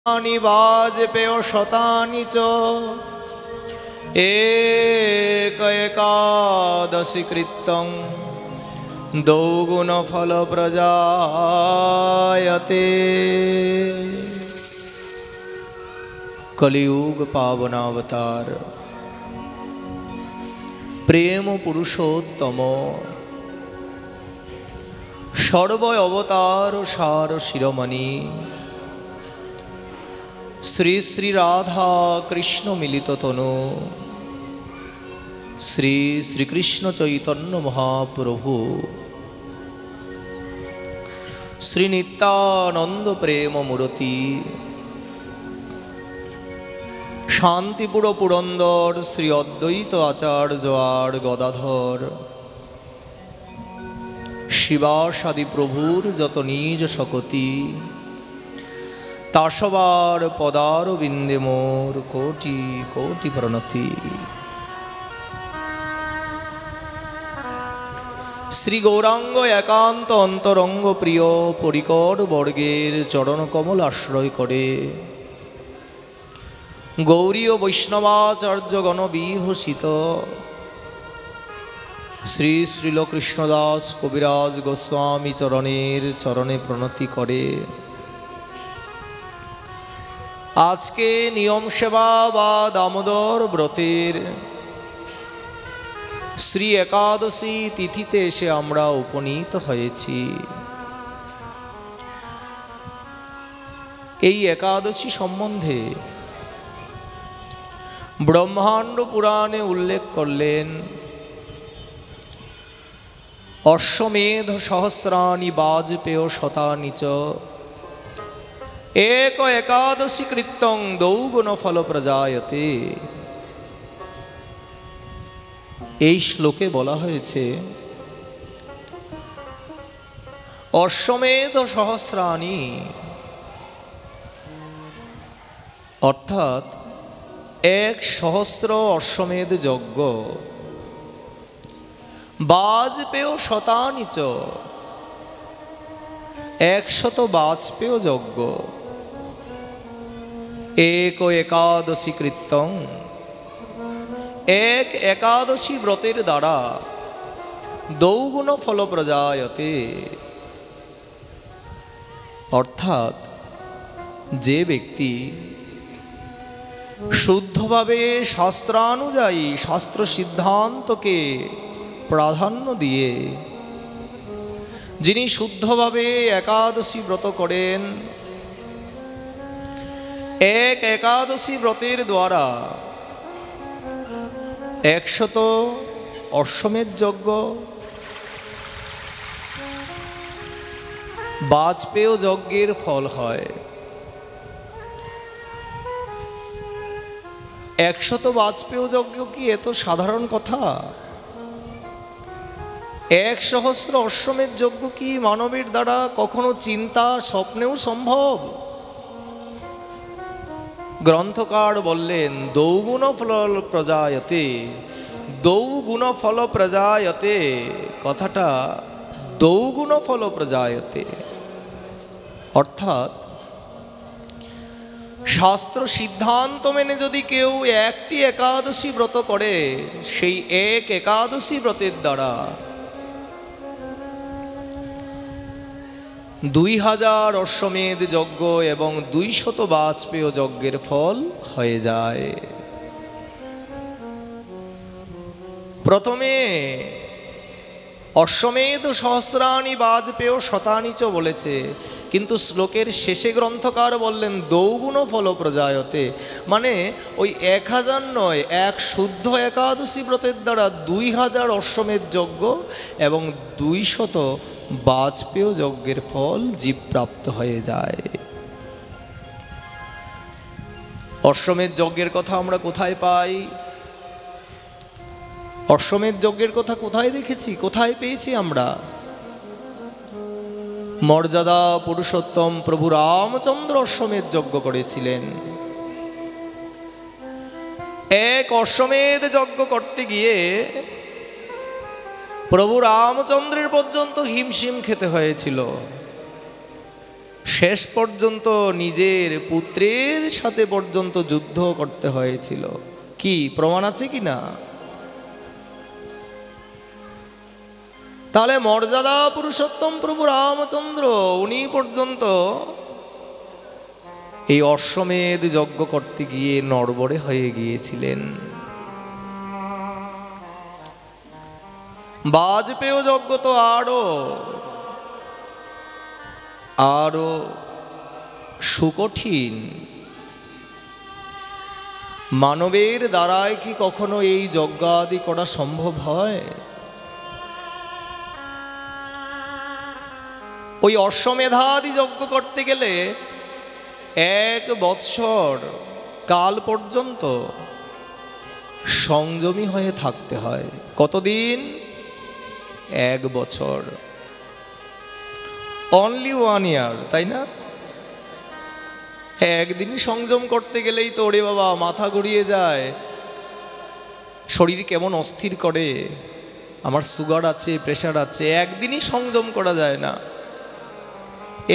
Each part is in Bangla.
वाजपेय शतानि च एकादशी कृतं द्विगुण फल प्रजायते। कलियुग पावनावतार प्रेम पुरुषोत्तम सर्व अवतार सार शिरोमणि श्री श्री राधा कृष्ण मिलित तनु श्री श्री कृष्ण चैतन्य महाप्रभु श्री नित्यानंद प्रेम मूर्ति शांतिपुर पुरंदर श्री अद्वैत आचार्य आर गदाधर शिवासादि प्रभुर जत निज सकति तासबार पदार बिंदे मोर कोटि कोटि प्रणति। श्री गौरांग एकांत अंतरंग प्रिय परिकर वर्गेर चरण कमल आश्रय करे गौरी वैष्णवाचार्यगण विभूषित श्री श्रील कृष्णदास कविराज गोस्वामी चरणेर चरणे प्रणति करे। आज के नियम सेवा बा दामोदर व्रतेर श्री एकादशी तिथिते एसे आमरा उपनीत हयेछि। एई एकादशी सम्बन्धे ब्रह्मांड पुराणे उल्लेख करलेन अश्वमेध सहस्राणि वाजपेय शतानि च एक एकादशी कृतं द्विगुण फल प्रजायते। এই শ্লোকে বলা হয়েছে অশ্বমেধ সহস্রাণি অর্থাৎ 1,000 অশ্বমেধ যজ্ঞ বাজপেয় শতানি চ 100 বাজপেয় যজ্ঞ एक एकादशी कृतं एक एकादशी व्रतेर द्वारा द्विगुण फल प्रजायते। अर्थात जे व्यक्ति शुद्धभावे शास्त्रानुयायी शास्त्र सिद्धांत के प्राधान्य दिए जिनी शुद्धभावे एकादशी व्रत करें एक एकादशी व्रतेर द्वारा 100 अश्वमेध यज्ञ वाजपेय यज्ञेर फल है। 100 वाजपेय यज्ञ कि ए तो साधारण कथा। 1,000 अश्वमेध यज्ञ कि मानवेर द्वारा कखनो चिंता स्वप्नेও सम्भव। ग्रंथकार बोलें द्विगुण फल प्रजायते द्विगुण फल प्रजायते कथाटा द्विगुण फल प्रजायते अर्थात शास्त्र सिद्धांत मेने यदि केउ एकटी एकादशी व्रत करे सेई एक एकादशी व्रतेर द्वारा 2000 अश्वमेध यज्ञ एवं 200 वाजपेय यज्ञेर फल हये जाए। प्रथमे अश्वमेध सहस्राणि वाजपेय शतानि च बोलेছে किन्तु श्लोकेर शेषे ग्रंथकार बोलें द्विगुण फल प्रजायते माने ओई 1000 नय एक शुद्ध एकादशी व्रतेर द्वारा 2000 अश्वमेध यज्ञ एवं 200 वाजपेय यज्ञेर फल जीव प्राप्त हये जाए। अश्वमेध यज्ञेर कथा आमरा कोथाय पाई? अश्वमेध यज्ञेर कथा कोथाय देखेछि कोथाय पेয়েছি আমরা? मर्यादा पुरुषोत्तम प्रभु रामचंद्र अश्वमेध यज्ञ करेছিলেন। एक अश्वमेध यज्ञ करते गिয়ে प्रभु रामचंद्रेर पर्यन्त हिमशिम खेते हयेछिलो। শেষ পর্যন্ত নিজের পুত্রের সাথে পর্যন্ত যুদ্ধ করতে হয়েছিল। কি প্রমাণ আছে কি না? তাহলে মর্যাদা পুরুষোত্তম প্রভু রামচন্দ্র উনি পর্যন্ত এই অশ্বমেধ যজ্ঞ করতে গিয়ে নড়বড়ে হয়ে গিয়েছিলেন। বাজপেয় যজ্ঞ তো আরো সুকঠিন। মানবের দ্বারায় কি কখনো এই যজ্ঞ আদি করা সম্ভব হয়? ওই অশ্বমেধাদি যজ্ঞ করতে গেলে 1 বৎসর কাল পর্যন্ত সংযমী হয়ে থাকতে হয়। কতদিন? 1 বছর। অনলি 1 ইয়ার, তাই না? একদিনই সংযম করতে গেলেই তো ওরে বাবা মাথা ঘুরিয়ে যায়, শরীর কেমন অস্থির করে, আমার সুগার আছে, প্রেশার আছে। একদিনই সংযম করা যায় না,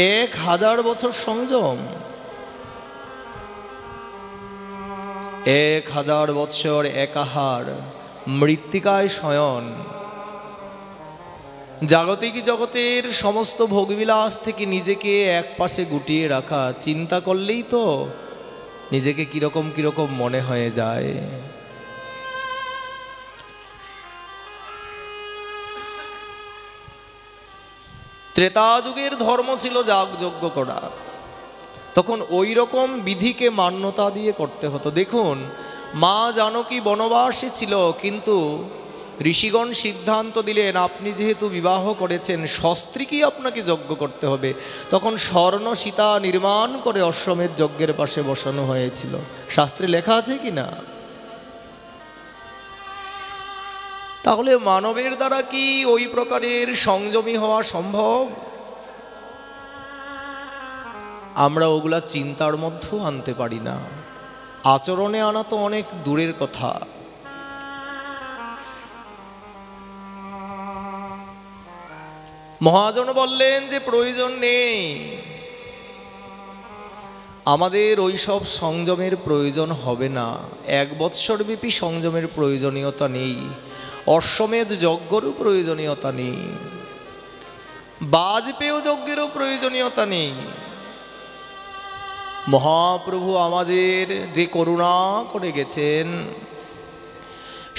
1000 বছর সংযম। 1000 বৎসর একাহার, মৃত্তিকায় শয়ন, জাগতিক জগতের সমস্ত ভোগবিলাস থেকে নিজেকে এক পাশে গুটিয়ে রাখা। চিন্তা করলেই তো নিজেকে কিরকম কিরকম মনে হয়ে যায়। ত্রেতা যুগের ধর্ম ছিল যাগযজ্ঞ করা, তখন ওই রকম বিধিকে মান্যতা দিয়ে করতে হতো। দেখুন, মা জানকী বনবাসে ছিল, কিন্তু ঋষিগণ সিদ্ধান্ত দিলেন আপনি যেহেতু বিবাহ করেছেন, সস্ত্রীকেই আপনাকে যজ্ঞ করতে হবে। তখন স্বর্ণ সীতা নির্মাণ করে অশ্বমেধ যজ্ঞের পাশে বসানো হয়েছিল। শাস্ত্রে লেখা আছে কি না? তাহলে মানবের দ্বারা কি ওই প্রকারের সংযমী হওয়া সম্ভব? আমরা ওগুলা চিন্তার মধ্যেও আনতে পারি না, আচরণে আনা তো অনেক দূরের কথা। মহাজন বললেন যে প্রয়োজন নেই, আমাদের ওই সব সংযমের প্রয়োজন হবে না। 1 বৎসরব্যাপী সংযমের প্রয়োজনীয়তা নেই, অশ্বমেধ যজ্ঞেরও প্রয়োজনীয়তা নেই, বাজপেয় যজ্ঞেরও প্রয়োজনীয়তা নেই। মহাপ্রভু আমাদের যে করুণা করে গেছেন,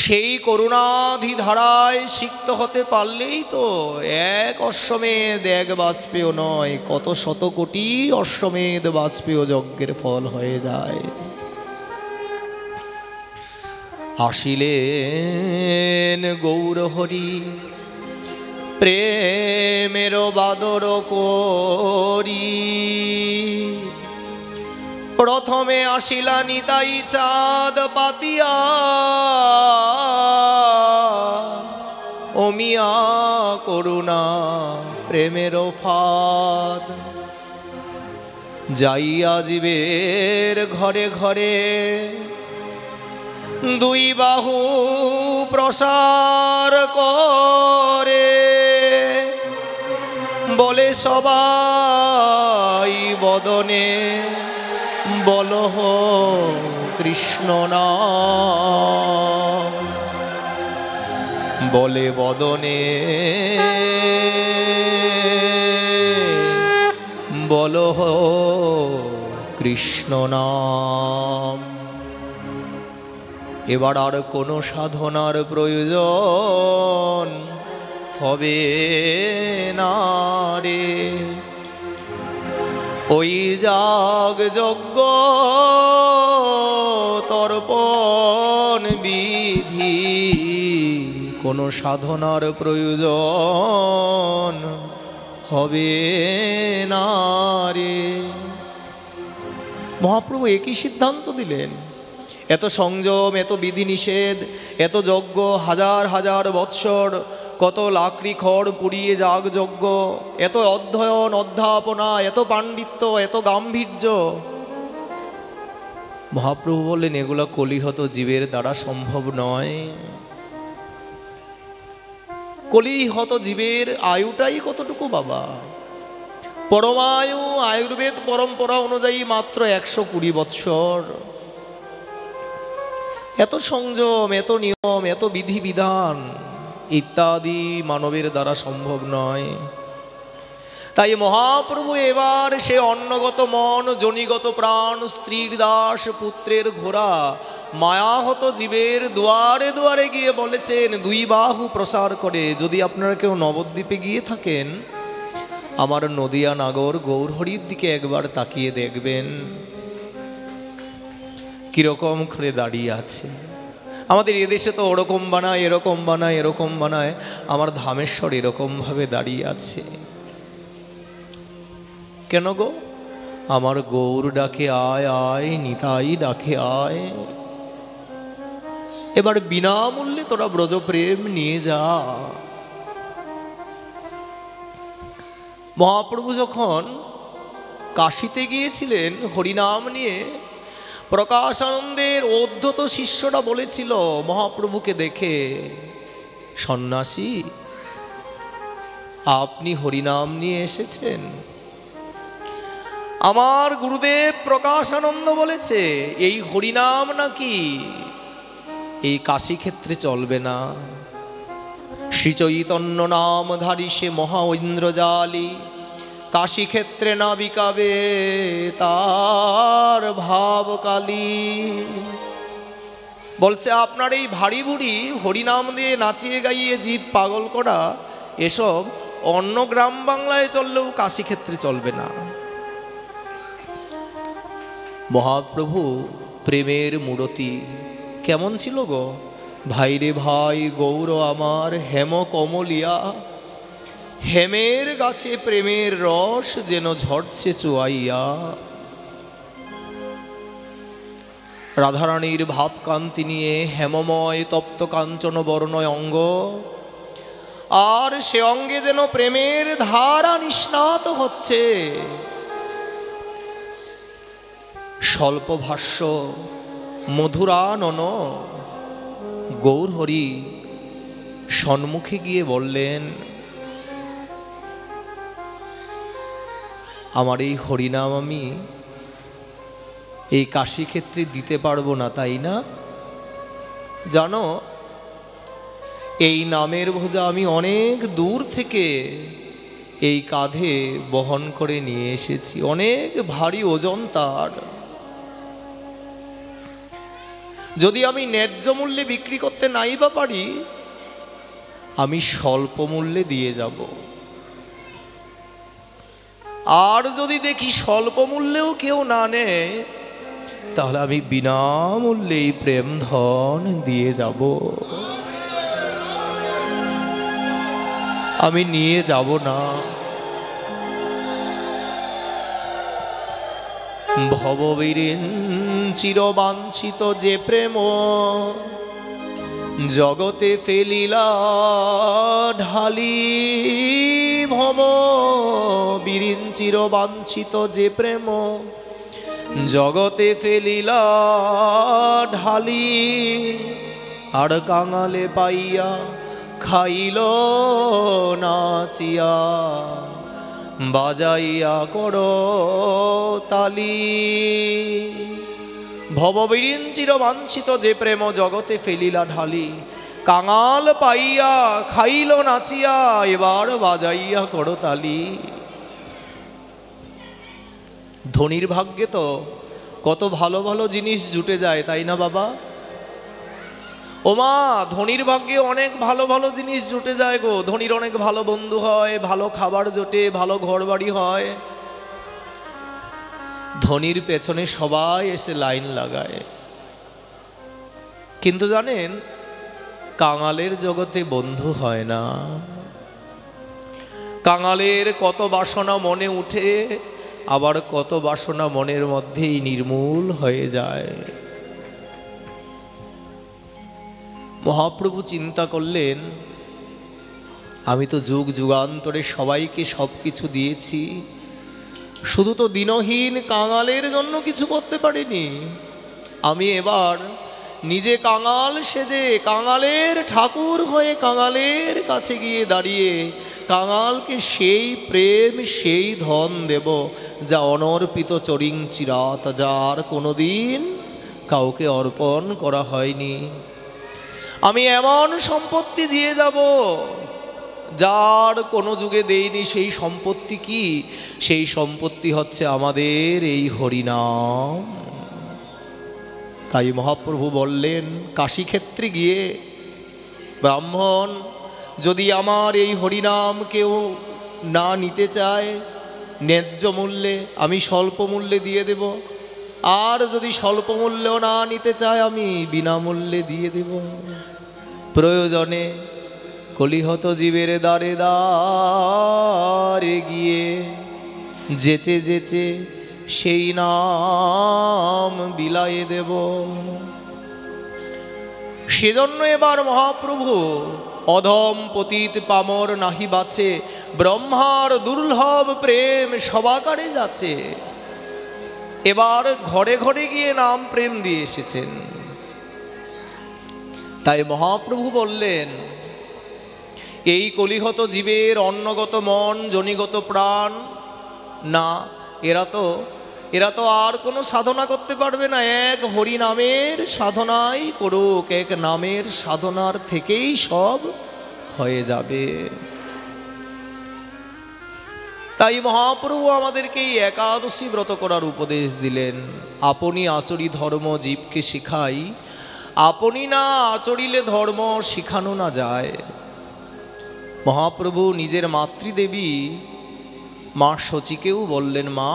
সেই করুণাধি ধারায় সিক্ত হতে পারলেই তো 1 অশ্বমেধ 1 বাজপেয় নয়, কত শত কোটি অশ্বমেধ বাজপেয় যজ্ঞের ফল হয়ে যায়। আসিলেন গৌরহরি প্রেমের বাদর করি, প্রথমে আসিলা নিতাই চাঁদ পাতিয়া, অমিয়া করুণা প্রেমের ফাদ, যাইয়া জীবের ঘরে ঘরে, 2 বাহু প্রসার করে, বলে সবাই বদনে বলহ কৃষ্ণ নাম, বলে বদনে বলহ কৃষ্ণ নাম। এবার আর কোনো সাধনার প্রয়োজন হবে না রে, ওই যাগ যজ্ঞ তর্পণ বিধি, কোনো সাধনার প্রয়োজন হবে না রে। মহাপ্রভু একই সিদ্ধান্ত দিলেন। এত সংযম, এত বিধিনিষেধ, এত যজ্ঞ, হাজার হাজার বৎসর, কত লাকড়ি খড় পুড়িয়ে যাগযজ্ঞ, এত অধ্যয়ন অধ্যাপনা, এত পাণ্ডিত্য, এত গাম্ভীর্য। মহাপ্রভু বললেন এগুলো কলিহত জীবের দ্বারা সম্ভব নয়। কলিহত জীবের আয়ুটাই কতটুকু বাবা, পরমায়ু আয়ুর্বেদ পরম্পরা অনুযায়ী মাত্র 120 বৎসর। এত সংযম, এত নিয়ম, এত বিধিবিধান ইত্যাদি মানবের দ্বারা সম্ভব নয়। তাই মহাপ্রভু এবার সে অন্নগত মন, জনিগত প্রাণ, স্ত্রীর দাস, পুত্রের ঘোড়া, মায়াহত জীবের দুয়ারে দুয়ারে গিয়ে বলেছেন, দুই বাহু প্রসার করে, যদি আপনারা কেউ নবদ্বীপে গিয়ে থাকেন, আমার নদিয়া নাগর গৌরহরির দিকে একবার তাকিয়ে দেখবেন কিরকম করে দাঁড়িয়ে আছে। আমাদের এদেশে তো ওরকম বানায়, এরকম বানায়, এরকম বানায়, আমার ধামেশ্বর এরকমভাবে দাঁড়িয়ে আছে। কেন গো? আমার গৌর ডাকে আয় আয়, নিতাই ডাকে আয়, এবার বিনামূল্যে তোরা ব্রজপ্রেম নিয়ে যা। মহাপ্রভু যখন কাশীতে গিয়েছিলেন হরিনাম নিয়ে, প্রকাশানন্দের উদ্ধত শিষ্যরা বলেছিল মহাপ্রভুকে দেখে, সন্ন্যাসী আপনি হরিনাম নিয়ে এসেছেন? আমার গুরুদেব প্রকাশানন্দ বলেছে, এই হরিনাম নাকি এই কাশী ক্ষেত্রে চলবে না। শ্রী চৈতন্য নামধারী সে মহা ঐন্দ্রজালী, কাশী ক্ষেত্রে না বিকাবে তার ভাবকালী। বলছে আপনার এই ভারী বুড়ি হরিনাম দিয়ে নাচিয়ে গাইয়ে জীব পাগল করা, এসব অন্য গ্রাম বাংলায় চললেও কাশী ক্ষেত্রে চলবে না। মহাপ্রভু প্রেমের মূরতি কেমন ছিল গো? ভাইরে ভাই গৌর আমার হেম কমলিয়া, হেমের গাছে প্রেমের রস যেন ঝরছে চুয়াইয়া। রাধারানীর ভাবকান্তি নিয়ে হেমময় তপ্ত কাঞ্চন বর্ণয় অঙ্গ, আর সে অঙ্গে যেন প্রেমের ধারা নিষ্ণাত হচ্ছে। স্বল্প ভাষ্য মধুরানন গৌরহরি সম্মুখে গিয়ে বললেন, আমার এই হরিনাম আমি এই কাশী ক্ষেত্রে দিতে পারবো না, তাই না? জানো, এই নামের বোঝা আমি অনেক দূর থেকে এই কাঁধে বহন করে নিয়ে এসেছি, অনেক ভারী ওজন তার। যদি আমি ন্যায্য মূল্যে বিক্রি করতে নাই বা পারি, আমি স্বল্প মূল্যে দিয়ে যাব। আর যদি দেখি স্বল্প মূল্যেও কেউ না নেয়, তাহলে আমি বিনামূল্যে এই প্রেম ধন দিয়ে যাব। আমি নিয়ে যাব না। ভববীরেন চিরবাঞ্ছিত যে প্রেম জগতে ফেলিলা ঢালি, ভববীরেন চিরবাঞ্ছিত যে প্রেম জগতে ফেলিলা ঢালি, আর কাঙালে পাইয়া খাইল নাচিয়া, বাজাইয়া করো তালি। ভববীরেন চিরবাঞ্ছিত যে প্রেম জগতে ফেলিলা ঢালি, কাঙাল পাইয়া খাইল নাচিয়া, এবার বাজাইয়া করো তালি। ধনীর ভাগ্যে তো কত ভালো ভালো জিনিস জুটে যায়, তাই না বাবা? ওমা, ধনীর ভাগ্যে অনেক ভালো ভালো জিনিস জুটে যায় গো। ধনীর অনেক ভালো বন্ধু হয়, ভালো খাবার জোটে, ভালো ঘর বাড়ি হয়। ধনীর পেছনে সবাই এসে লাইন লাগায়। কিন্তু জানেন, কাঙালের জগতে বন্ধু হয় না। কাঙালের কত বাসনা মনে উঠে, আবার কত বাসনা মনের মধ্যেই নির্মূল হয়ে যায়। মহাপ্রভু চিন্তা করলেন, আমি তো যুগ যুগান্তরে সবাইকে সব কিছু দিয়েছি, শুধু তো দিনহীন কাঙালের জন্য কিছু করতে পারিনি। আমি এবার নিজে কাঙাল সেজে কাঙালের ঠাকুর হয়ে কাঙালের কাছে গিয়ে দাঁড়িয়ে কাঙালকে সেই প্রেম সেই ধন দেব যা অনর্পিত চরিং চিরাত, যার কোনোদিন কাউকে অর্পণ করা হয়নি। আমি এমন সম্পত্তি দিয়ে যাব যার কোনো যুগে দেইনি। সেই সম্পত্তি কি? সেই সম্পত্তি হচ্ছে আমাদের এই হরিনাম। তাই মহাপ্রভু বললেন কাশীক্ষেত্রে গিয়ে, ব্রাহ্মণ যদি আমার এই হরিনাম কেউ না নিতে চায় ন্যায্য মূল্যে, আমি স্বল্প মূল্যে দিয়ে দেব। আর যদি স্বল্প মূল্যেও না নিতে চায় আমি বিনামূল্যে দিয়ে দেব। প্রয়োজনে কলিহত জীবের দ্বারে দ্বারে গিয়ে যেচে যেচে সেই নাম বিলায়ে দেব। সেজন্য এবার মহাপ্রভু অধম পতিত পামর নাহি বাঁচে, ব্রহ্মার দুর্লভ প্রেম সবাকারে যাচ্ছে। এবার ঘরে ঘরে গিয়ে নাম প্রেম দিয়ে এসেছেন। তাই মহাপ্রভু বললেন এই কলিহত জীবের অন্নগত মন জনিগত প্রাণ না, এরা তো আর কোনো সাধনা করতে পারবে না। এক হরি নামের সাধনাই করুক, এক নামের সাধনার থেকেই সব হয়ে যাবে। তাই মহাপ্রভু আমাদেরকে এই একাদশী ব্রত করার উপদেশ দিলেন। আপনি আচরি ধর্ম জীবকে শিখাই, আপনি না আচরিলে ধর্ম শিখানো না যায়। মহাপ্রভু নিজের মাতৃদেবী মা শচীকেও বললেন, মা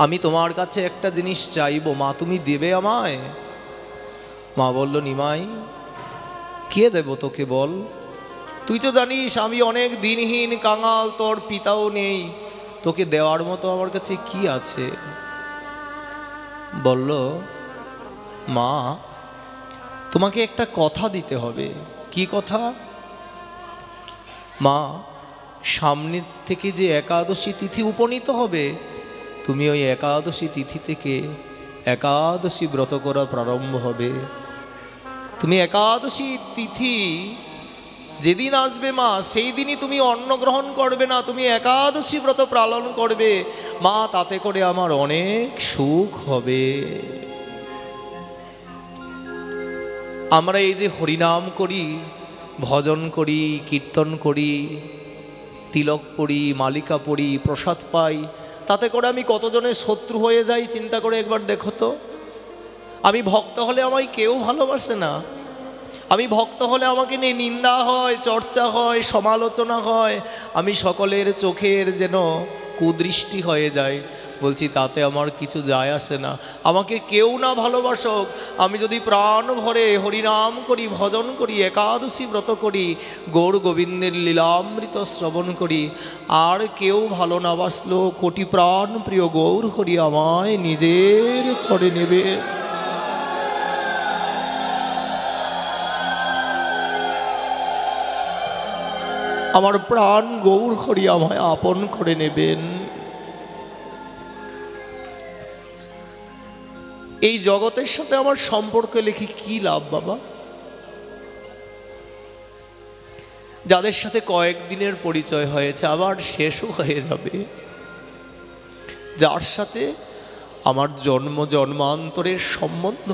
আমি তোমার কাছে একটা জিনিস চাইবো, মা তুমি দেবে আমায়? মা বলল, নিমাই কে দেব তোকে বল? তুই তো জানিস আমি অনেক দিনহীন কাঙাল, তোর পিতাও নেই, তোকে দেওয়ার মতো আমার কাছে কি আছে? বলল, মা তোমাকে একটা কথা দিতে হবে। কি কথা? মা সামনের থেকে যে একাদশী তিথি উপনীত হবে, তুমি ওই একাদশী তিথি থেকে একাদশী ব্রত করা প্রারম্ভ হবে। তুমি একাদশী তিথি যেদিন আসবে মা, সেই দিনই তুমি অন্ন গ্রহণ করবে না, তুমি একাদশী ব্রত পালন করবে মা, তাতে করে আমার অনেক সুখ হবে। আমরা এই যে হরিনাম করি, ভজন করি, কীর্তন করি, তিলক পড়ি, মালিকা পড়ি, প্রসাদ পাই, তাতে করে আমি কতজনের শত্রু হয়ে যাই চিন্তা করে একবার দেখো তো। আমি ভক্ত হলে আমায় কেউ ভালোবাসে না। আমি ভক্ত হলে আমাকে নিয়ে নিন্দা হয়, চর্চা হয়, সমালোচনা হয়, আমি সকলের চোখের যেন কুদৃষ্টি হয়ে যায়। বলছি তাতে আমার কিছু যায় আসে না। আমাকে কেউ না ভালোবাসক, আমি যদি প্রাণ ভরে হরিনাম করি, ভজন করি, একাদশী ব্রত করি, গৌর গোবিন্দের লীলামৃত শ্রবণ করি, আর কেউ ভালো না বাসলো কোটি প্রাণ প্রিয় গৌর হরি আমায় নিজের করে নেবে। আমার প্রাণ গৌর হরি আমায় আপন করে নেবেন। এই জগতের সাথে আমার সম্পর্ক লিখে কি লাভ বাবা? যাদের সাথে কয়েকদিনের পরিচয় হয়েছে আবার শেষও হয়ে যাবে, যার সাথে আমার জন্ম জন্মান্তরের সম্বন্ধ,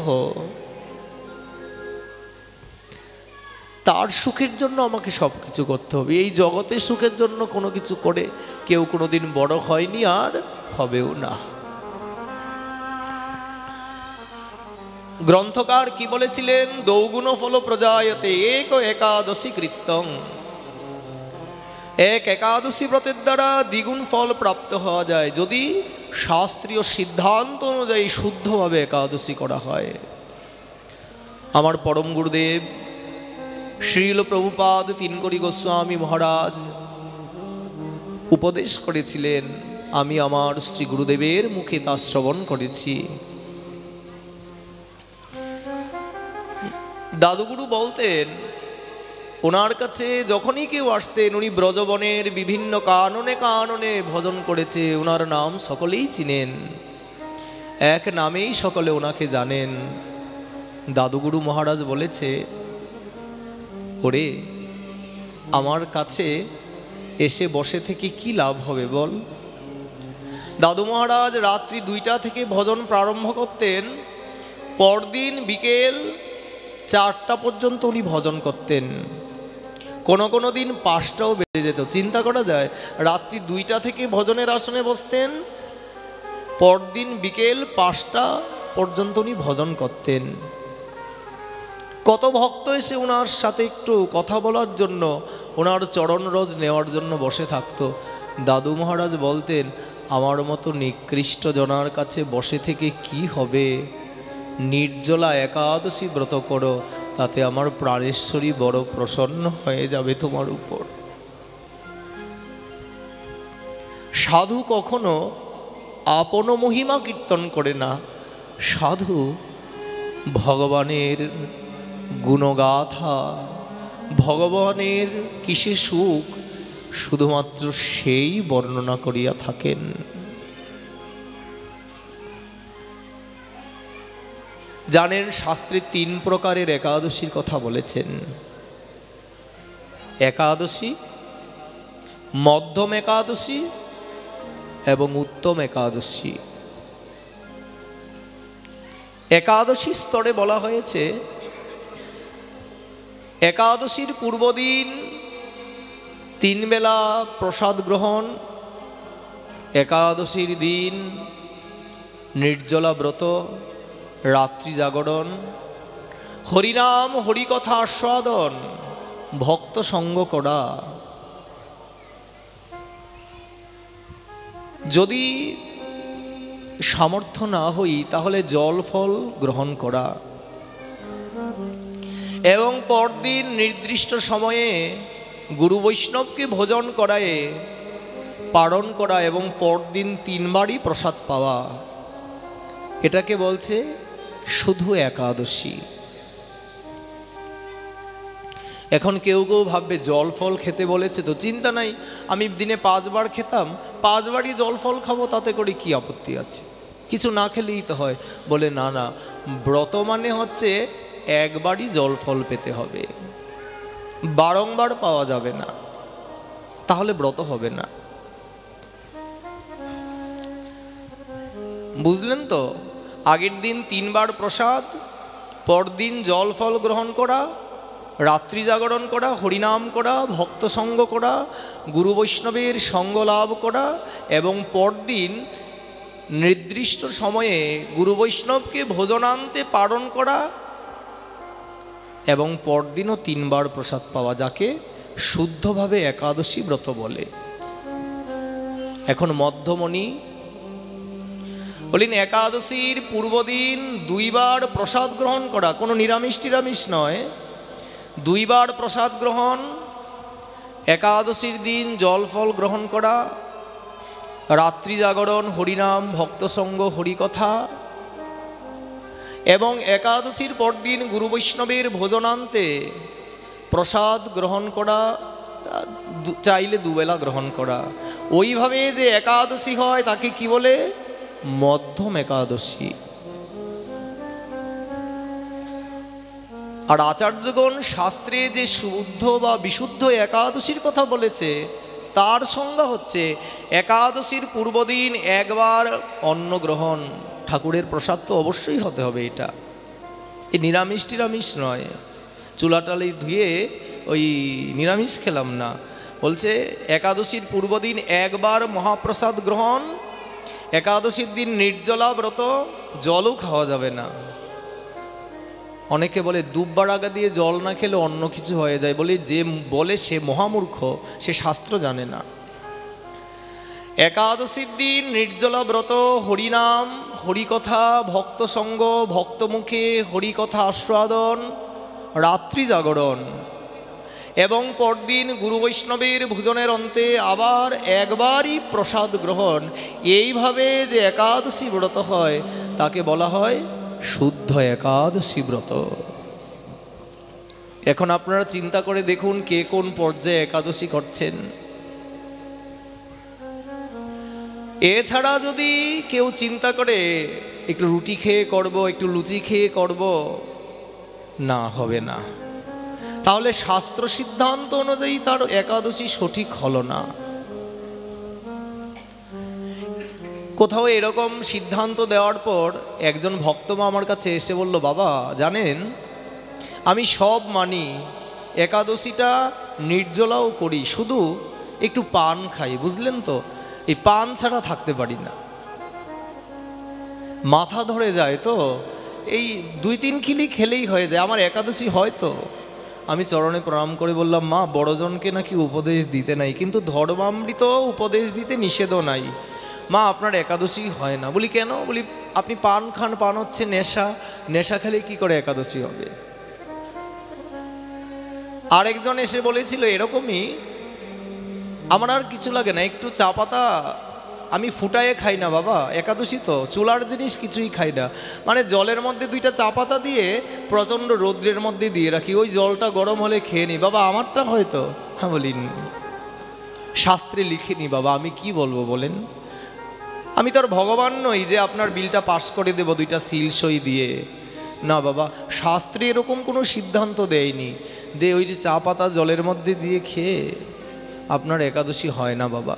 তার সুখের জন্য আমাকে সব কিছু করতে হবে। এই জগতের সুখের জন্য কোনো কিছু করে কেউ কোনোদিন বড় হয়নি আর হবেও না। গ্রন্থকার কি বলেছিলেন? দৌগুণ ফল প্রজায়তে এক একাদশী কৃত্যং, এক একাদশী ব্রতের দ্বারা দ্বিগুণ ফল প্রাপ্ত হওয়া যায় যদি শাস্ত্রীয় সিদ্ধান্ত অনুযায়ী শুদ্ধভাবে একাদশী করা হয়। আমার পরম গুরুদেব শ্রীল প্রভুপাদ তিনকড়ি গোস্বামী মহারাজ উপদেশ করেছিলেন, আমি আমার শ্রী গুরুদেবের মুখে তা শ্রবণ করেছি। দাদুগুরু বলতেন, ওনার কাছে যখনই কেউ আসতেন উনি ব্রজবনের বিভিন্ন কাননে কাননে ভজন করেছে, ওনার নাম সকলেই চিনেন। এক নামেই সকলে ওনাকে জানেন। দাদুগুরু মহারাজ বলেছে, ওরে আমার কাছে এসে বসে থেকে কি লাভ হবে বল। দাদু মহারাজ রাত্রি 2টা থেকে ভজন প্রারম্ভ করতেন, পরদিন বিকেল 4টা পর্যন্ত উনি ভজন করতেন। কোনো দিন 5টাও বেজে যেত। চিন্তা করা যায়, রাত্রি 2টা থেকে ভজনের আসনে বসতেন, পরদিন বিকেল 5টা পর্যন্ত উনি ভজন করতেন। কত ভক্ত এসে ওনার সাথে একটু কথা বলার জন্য, ওনার চরণ রজ নেওয়ার জন্য বসে থাকতো। দাদু মহারাজ বলতেন, আমার মতো নিকৃষ্ট জনার কাছে বসে থেকে কি হবে, নির্জলা একাদশী ব্রত করো, তাতে আমার প্রাণেশ্বরী বড় প্রসন্ন হয়ে যাবে তোমার উপর। সাধু কখনো আপন মহিমা কীর্তন করে না, সাধু ভগবানের গুণগাথা, ভগবানের কিসে সুখ শুধুমাত্র সেই বর্ণনা করিয়া থাকেন। জানেন, শাস্ত্রে 3 প্রকারের একাদশীর কথা বলেছেন। একাদশী, মধ্যম একাদশী এবং উত্তম একাদশী। একাদশী স্তরে বলা হয়েছে, একাদশীর পূর্বদিন 3 বেলা প্রসাদ গ্রহণ, একাদশীর দিন নির্জলা ব্রত, রাত্রি জাগরণ, হরিনাম হরিকথা আস্বাদন, ভক্ত সঙ্গ করা। যদি সামর্থ্য না হই তাহলে জল ফল গ্রহণ করা এবং পরদিন নির্দিষ্ট সময়ে গুরু বৈষ্ণবকে ভোজন করায় পালন করা এবং পরদিন 3 বারই প্রসাদ পাওয়া, এটাকে বলছে শুধু একাদশী। এখন কেউ কেউ ভাববে জল ফল খেতে বলেছে তো চিন্তা নাই, আমি দিনে 5 বার খেতাম, 5 বারই জল ফল খাবো, তাতে করে কি আপত্তি আছে, কিছু না খেলেই তো হয়। বলে না না, ব্রত মানে হচ্ছে একবারই জল ফল পেতে হবে, বারংবার পাওয়া যাবে না, তাহলে ব্রত হবে না। বুঝলেন তো? আগের দিন 3 বার প্রসাদ, পরদিন জল ফল গ্রহণ করা, রাত্রি জাগরণ করা, হরিনাম করা, ভক্ত সঙ্গ করা, গুরু বৈষ্ণবের সঙ্গ লাভ করা এবং পরদিন নির্দিষ্ট সময়ে গুরু বৈষ্ণবকে ভোজনান্তে পালন করা এবং পরদিনও 3 বার প্রসাদ পাওয়া, যাকে শুদ্ধভাবে একাদশী ব্রত বলে। এখন মধ্যমণি বলেন, একাদশীর পূর্বদিন 2 বার প্রসাদ গ্রহণ করা, কোনো নিরামিষ টিরামিষ নয়, 2 বার প্রসাদ গ্রহণ, একাদশীর দিন জল ফল গ্রহণ করা, রাত্রি জাগরণ, হরিনাম ভক্তসঙ্গ হরিকথা এবং একাদশীর পরদিন গুরু বৈষ্ণবের ভোজনান্তে প্রসাদ গ্রহণ করা, চাইলে 2 বেলা গ্রহণ করা। ওইভাবে যে একাদশী হয় তাকে কি বলে? মধ্যম একাদশী। আর আচার্যগণ শাস্ত্রে যে শুদ্ধ বা বিশুদ্ধ একাদশীর কথা বলেছে তার সংজ্ঞা হচ্ছে, একাদশীর পূর্বদিন 1 বার অন্ন গ্রহণ, ঠাকুরের প্রসাদ তো অবশ্যই হতে হবে, এটা এই নিরামিষ টিরামিষ নয়, চুলাটালি ধুয়ে ওই নিরামিষ খেলাম না। বলছে একাদশীর পূর্বদিন 1 বার মহাপ্রসাদ গ্রহণ, একাদশীর দিন নির্জলা ব্রত, জলও খাওয়া যাবে না। অনেকে বলে দুব্বার আগা দিয়ে জল না খেলে অন্য কিছু হয়ে যায়, বলে যে বলে সে মহামূর্খ, সে শাস্ত্র জানে না। একাদশীর দিন নির্জলা ব্রত, হরিনাম হরিকথা, ভক্ত সঙ্গ, ভক্তমুখে হরিকথা আস্বাদন, রাত্রি জাগরণ এবং পরদিন গুরু বৈষ্ণবের ভোজনের অন্তে আবার 1 বারই প্রসাদ গ্রহণ। এইভাবে যে একাদশী ব্রত হয় তাকে বলা হয় শুদ্ধ একাদশী ব্রত। এখন আপনারা চিন্তা করে দেখুন কে কোন পর্যায়ে একাদশী করছেন। এছাড়া যদি কেউ চিন্তা করে একটু রুটি খেয়ে করব, একটু লুচি খেয়ে করব, না, হবে না। তাহলে শাস্ত্র সিদ্ধান্ত অনুযায়ী তার একাদশী সঠিক হলো না। কোথাও এরকম সিদ্ধান্ত দেওয়ার পর একজন ভক্তমা আমার কাছে এসে বলল, বাবা জানেন আমি সব মানি, একাদশীটা নির্জলাও করি, শুধু একটু পান খাই, বুঝলেন তো, এই পান ছাড়া থাকতে পারি না, মাথা ধরে যায় তো, এই 2-3 খিলি খেলেই হয়ে যায়, আমার একাদশী হয় তো। আমি চরণে প্রণাম করে বললাম, মা বড়জনকে নাকি উপদেশ দিতে নাই, কিন্তু ধর্মামৃত উপদেশ দিতে নিষেধও নাই, মা আপনার একাদশী হয় না। বলি কেন? বলি আপনি পান খান, পান হচ্ছে নেশা, নেশা খেলে কি করে একাদশী হবে? আরেকজন এসে বলেছিল এরকমই, আমার আর কিছু লাগে না, একটু চা পাতা আমি ফুটায়ে খাই না বাবা, একাদশী তো, চুলার জিনিস কিছুই খাই না, মানে জলের মধ্যে 2টা চা পাতা দিয়ে প্রচণ্ড রৌদ্রের মধ্যে দিয়ে রাখি, ওই জলটা গরম হলে খেয়ে নি বাবা, আমারটা হয়তো। হ্যাঁ, বলি শাস্ত্রে লিখিনি বাবা, আমি কি বলবো বলেন, আমি তো আর ভগবান নই যে আপনার বিলটা পাস করে দেব 2টা সিল সই দিয়ে, না বাবা, শাস্ত্রে এরকম কোনো সিদ্ধান্ত দেয়নি যে ওই যে চা পাতা জলের মধ্যে দিয়ে খেয়ে আপনার একাদশী হয় না বাবা।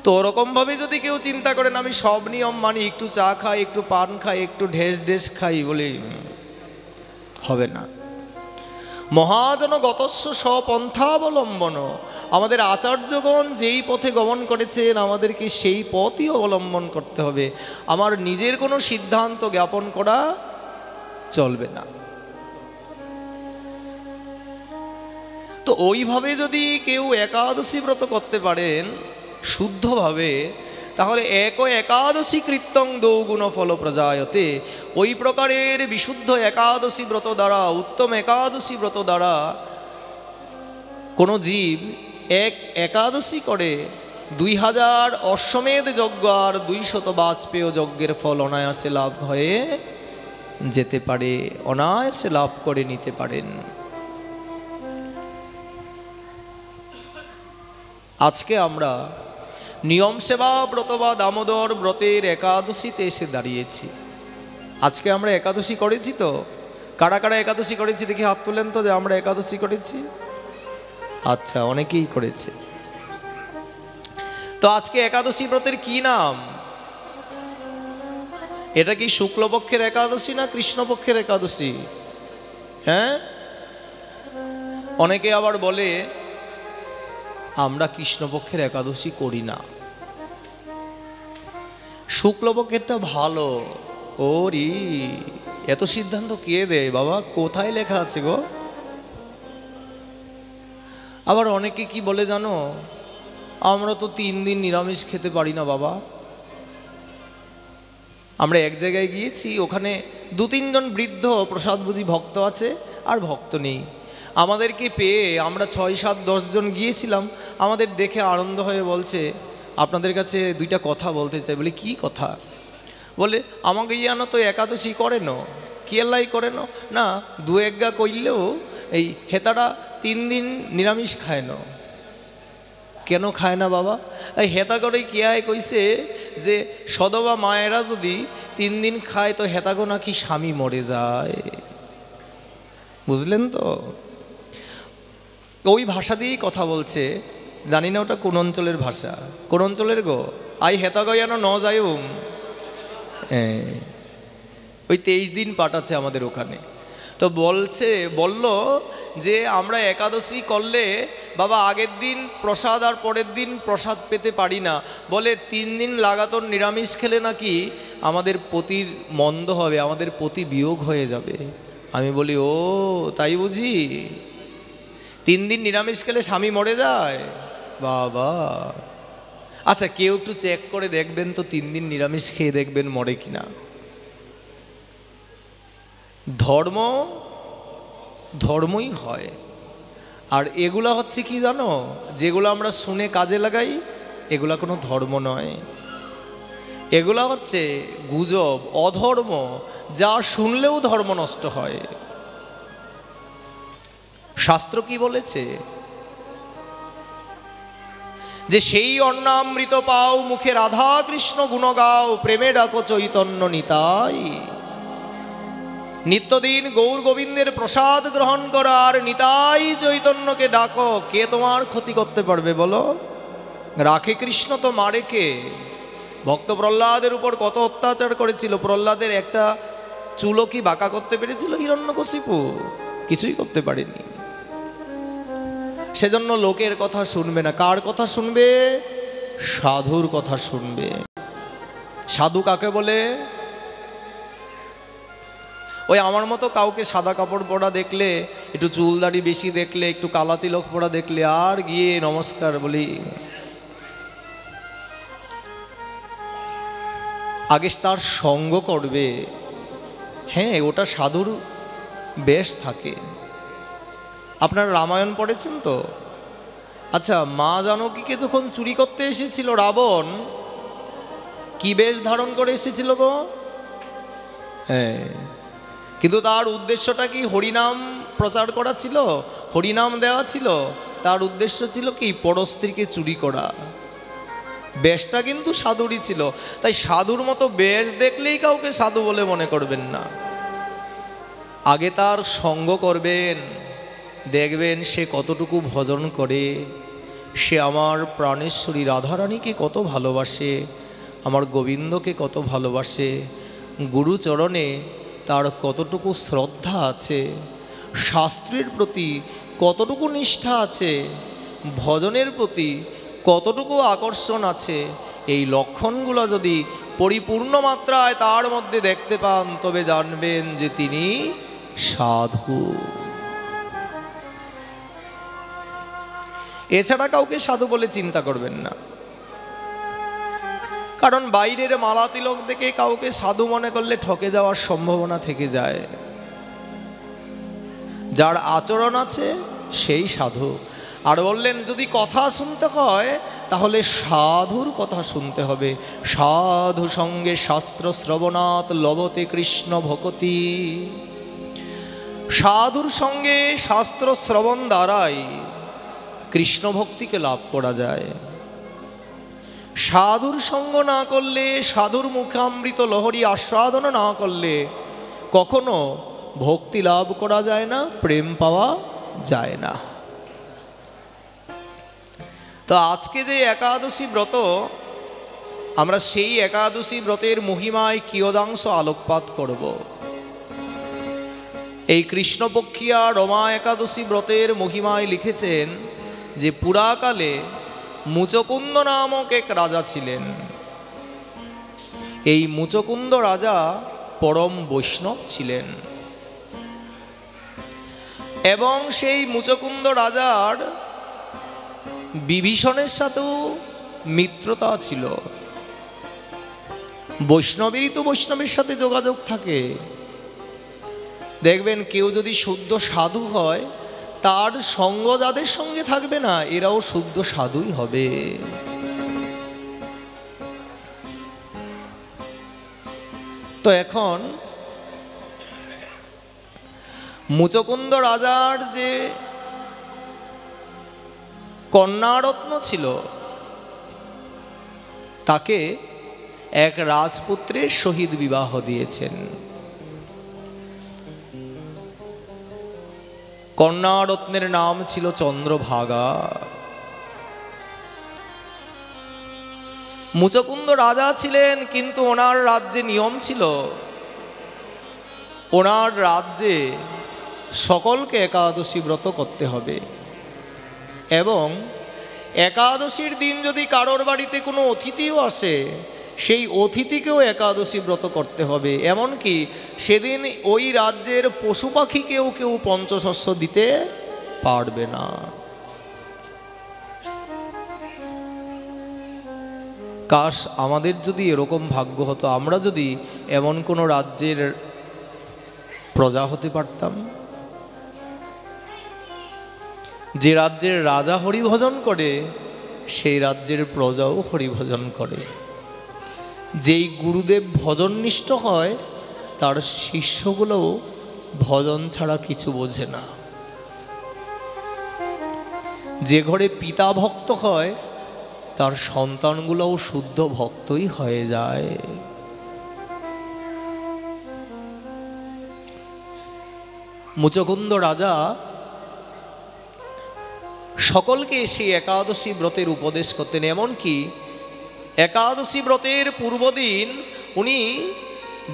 তো ওরকমভাবে যদি কেউ চিন্তা করেন আমি সব নিয়ম মানি, একটু চা খাই, একটু পান খাই, একটু ঢেস খাই, বলি হবে না। মহাজন গতস্য স্বপন্থাবলম্বন, আমাদের আচার্যগণ যেই পথে গমন করেছেন আমাদেরকে সেই পথই অবলম্বন করতে হবে, আমার নিজের কোনো সিদ্ধান্ত জ্ঞাপন করা চলবে না। তো ওইভাবে যদি কেউ একাদশী ব্রত করতে পারেন শুদ্ধভাবে, তাহলে একাদশী কৃত্যং দ্বৌগুণ ফল প্রজায়তে, ওই প্রকারের বিশুদ্ধ একাদশী ব্রত দ্বারা, উত্তম একাদশী ব্রত দ্বারা কোনো জীব একাদশী করে 2000 অশ্বমেধ যজ্ঞ আর 200 বাজপেয় যজ্ঞের ফল অনায়াসে লাভ হয়ে যেতে পারে, অনায়াসে লাভ করে নিতে পারেন। আজকে আমরা নিয়ম সেবা ব্রত বা দামোদর ব্রতের একাদশীতে এসে দাঁড়িয়েছি। আজকে আমরা একাদশী করেছি তো, কারা কারা একাদশী করেছি দেখি হাত তুলেন তো, যে আমরা একাদশী করেছি। আচ্ছা, অনেকেই করেছে। তো আজকে একাদশী ব্রতের কি নাম? এটা কি শুক্লপক্ষের একাদশী না কৃষ্ণপক্ষের একাদশী? হ্যাঁ, অনেকে আবার বলে আমরা কৃষ্ণপক্ষের একাদশী করি না, শুক্লপক্ষেরটা ভালো। ওরি, এত সিদ্ধান্ত কে দেয় বাবা? কোথায় লেখা আছে গো? আবার অনেকে কি বলে জানো, আমরা তো 3 দিন নিরামিষ খেতে পারি না বাবা। আমরা এক জায়গায় গিয়েছি, ওখানে 2-3 জন বৃদ্ধ প্রসাদ বুঝি ভক্ত আছে আর ভক্ত নেই। আমাদেরকে পেয়ে আমরা 6-7-10 জন গিয়েছিলাম, আমাদের দেখে আনন্দ হয়ে বলছে আপনাদের কাছে 2টা কথা বলতে চাই। বলি কি কথা? বলে আমাকে ইয়ানো তো একাদশী করেন, কিয়াল্লাই করেন না, 2-1 গা কইলেও এই হেতারা 3 দিন নিরামিষ খায় না। কেন খায় না বাবা? এই হেতা করে কিয়ায় কইছে যে সদবা মায়েরা যদি 3 দিন খায় তো হেতাগো নাকি স্বামী মরে যায়, বুঝলেন তো? ওই ভাষা দিয়েই কথা বলছে, জানি না ওটা কোন অঞ্চলের ভাষা। কোন অঞ্চলের গো? আই হেতা গয়ানো ন যায়ুম, ওই 23 দিন পাঠ আছে আমাদের ওখানে। তো বলল যে আমরা একাদশী করলে বাবা আগের দিন প্রসাদ আর পরের দিন প্রসাদ পেতে পারি না, বলে 3 দিন লাগাতার নিরামিষ খেলে নাকি আমাদের পতির মন্দ হবে, আমাদের পতি বিয়োগ হয়ে যাবে। আমি বলি ও তাই বুঝি, 3 দিন নিরামিষ খেলে স্বামী মরে যায় বাবা? আচ্ছা, কেউ একটু চেক করে দেখবেন তো 3 দিন নিরামিষ খেয়ে দেখবেন মরে কিনা। ধর্মই হয়। আর এগুলা হচ্ছে কি জানো, যেগুলো আমরা শুনে কাজে লাগাই এগুলা কোনো ধর্ম নয়, এগুলা হচ্ছে গুজব, অধর্ম, যা শুনলেও ধর্ম নষ্ট হয়। শাস্ত্র কি বলেছে? যে সেই অন্নামৃত পাও, মুখে রাধা কৃষ্ণ গুণ গাও, প্রেমে ডাকো চৈতন্য নিতাই। নিত্যদিন গৌর গোবিন্দের প্রসাদ গ্রহণ করো আর নিতাই চৈতন্যকে ডাকো। কে তোমার ক্ষতি করতে পারবে বলো? রাখে কৃষ্ণ তো মারে কে? ভক্ত প্রহ্লাদের উপর কত অত্যাচার করেছিল, প্রহ্লাদের একটা চুলো কি বাঁকা করতে পেরেছিল হিরণ্যকশিপু? কিছুই করতে পারেনি। সেজন্য লোকের কথা শুনবে না। কার কথা শুনবে? সাধুর কথা শুনবে। সাধু কাকে বলে? ওই আমার মতো কাউকে সাদা কাপড় পরা দেখলে, একটু চুলদাড়ি বেশি দেখলে, একটু কালা তিলক পরা দেখলে আর গিয়ে নমস্কার বলি। আগে তার সঙ্গ করবে। হ্যাঁ, ওটা সাধুর বেশ থাকে। আপনারা রামায়ণ পড়েছেন তো? আচ্ছা, মা জানকীকে যখন চুরি করতে এসেছিল রাবণ, কি বেশ ধারণ করে এসেছিল গো? হ্যাঁ, কিন্তু তার উদ্দেশ্যটা কি হরিনাম প্রচার করা ছিল? হরিনাম দেওয়া ছিল? তার উদ্দেশ্য ছিল কি? পরস্ত্রীকে চুরি করা। বেশটা কিন্তু সাধুরই ছিল। তাই সাধুর মতো বেশ দেখলেই কাউকে সাধু বলে মনে করবেন না। আগে তার সঙ্গ করবেন, দেখবেন সে কতটুকু ভজন করে, সে আমার প্রাণেশ্বরী রাধারানীকে কত ভালোবাসে, আমার গোবিন্দকে কত ভালোবাসে, গুরুচরণে তার কতটুকু শ্রদ্ধা আছে, শাস্ত্রের প্রতি কতটুকু নিষ্ঠা আছে, ভজনের প্রতি কতটুকু আকর্ষণ আছে। এই লক্ষণগুলো যদি পরিপূর্ণ মাত্রায় তার মধ্যে দেখতে পান, তবে জানবেন যে তিনি সাধু। এছাড়া কাউকে সাধু বলে চিন্তা করবেন না। কারণ বাইরের মালা তিলক দেখে কাউকে সাধু মনে করলে ঠকে যাওয়ার সম্ভাবনা থেকে যায়। যার আচরণ আছে সেই সাধু। আর বললেন যদি কথা শুনতে হয় তাহলে সাধুর কথা শুনতে হবে। সাধু সঙ্গে শাস্ত্র শ্রবণাৎ লভতে কৃষ্ণ ভকতি। সাধুর সঙ্গে শাস্ত্র শ্রবণ দ্বারাই কৃষ্ণ ভক্তিকে লাভ করা যায়। সাধুর সঙ্গ না করলে, সাধুর মুখামৃত লহরী আস্বাদন না করলে কখনো ভক্তি লাভ করা যায় না, প্রেম পাওয়া যায় না। তো আজকে যে একাদশী ব্রত, আমরা সেই একাদশী ব্রতের মহিমায় কিয়দাংশ আলোকপাত করব। এই কৃষ্ণপক্ষিয়া রমা একাদশী ব্রতের মহিমায় লিখেছেন যে পুরাকালে মুচকুন্দ নামক এক রাজা ছিলেন। এই মুচকুন্দ রাজা পরম বৈষ্ণব ছিলেন এবং সেই মুচকুন্দ রাজার বিভীষণের সাথেও মিত্রতা ছিল। বৈষ্ণবেরই তো বৈষ্ণবের সাথে যোগাযোগ থাকে। দেখবেন কেউ যদি শুদ্ধ সাধু হয়, তার সঙ্গ যাদের সঙ্গে থাকবে না, এরাও শুদ্ধ সাধুই হবে। তো এখন মুচকুন্দ রাজার যে কন্যারত্ন ছিল, তাকে এক রাজপুত্রের সহিত বিবাহ দিয়েছেন। কন্যারত্নের নাম ছিল চন্দ্রভাগা। মুচকুন্দ রাজা ছিলেন, কিন্তু ওনার রাজ্যে নিয়ম ছিল, ওনার রাজ্যে সকলকে একাদশী ব্রত করতে হবে এবং একাদশীর দিন যদি কারোর বাড়িতে কোনো অতিথিও আসে, সেই অতিথিকেও একাদশী ব্রত করতে হবে। এমনকি সেদিন ওই রাজ্যের পশু পাখিকেও কেউ পঞ্চশস্য দিতে পারবে না। কাশ আমাদের যদি এরকম ভাগ্য হতো, আমরা যদি এমন কোনো রাজ্যের প্রজা হতে পারতাম, যে রাজ্যের রাজা হরিভজন করে সেই রাজ্যের প্রজাও হরিভজন করে। যেই গুরুদেব ভজননিষ্ঠ হয় তার শিষ্যগুলোও ভজন ছাড়া কিছু বোঝে না। যে ঘরে পিতা ভক্ত হয় তার সন্তানগুলোও শুদ্ধ ভক্তই হয়ে যায়। মুচকুন্দ রাজা সকলকে সেই একাদশী ব্রতের উপদেশ করতেন। এমনকি একাদশী ব্রতের পূর্বদিন উনি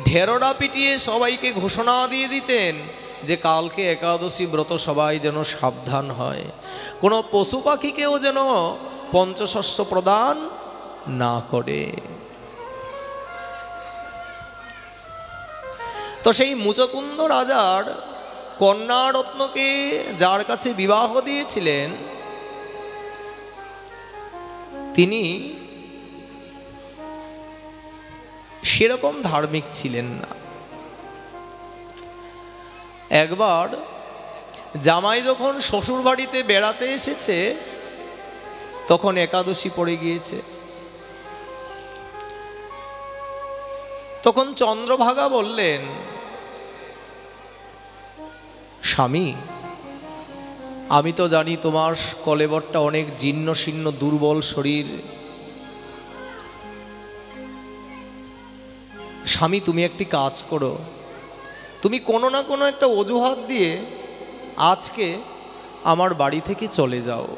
ঢেরোড়া পিটিয়ে সবাইকে ঘোষণা দিয়ে দিতেন যে কালকে একাদশী ব্রত সবাই যেন সাবধান হয়, কোনো পশু পাখিকেও যেন পঞ্চশস্য প্রদান না করে। তো সেই মুচকুন্দ রাজার কন্যারত্নকে যার কাছে বিবাহ দিয়েছিলেন তিনি সেরকম ধার্মিক ছিলেন না। একবার জামাই যখন শ্বশুর বাড়িতে বেড়াতে এসেছে তখন একাদশী পড়ে গিয়েছে। তখন চন্দ্রভাগা বললেন, স্বামী, আমি তো জানি তোমার কলেবরটা অনেক জীর্ণ শীর্ণ দুর্বল শরীর। স্বামী, তুমি একটি কাজ করো, তুমি কোনো না কোনো একটা অজুহাত দিয়ে আজকে আমার বাড়ি থেকে চলে যাও।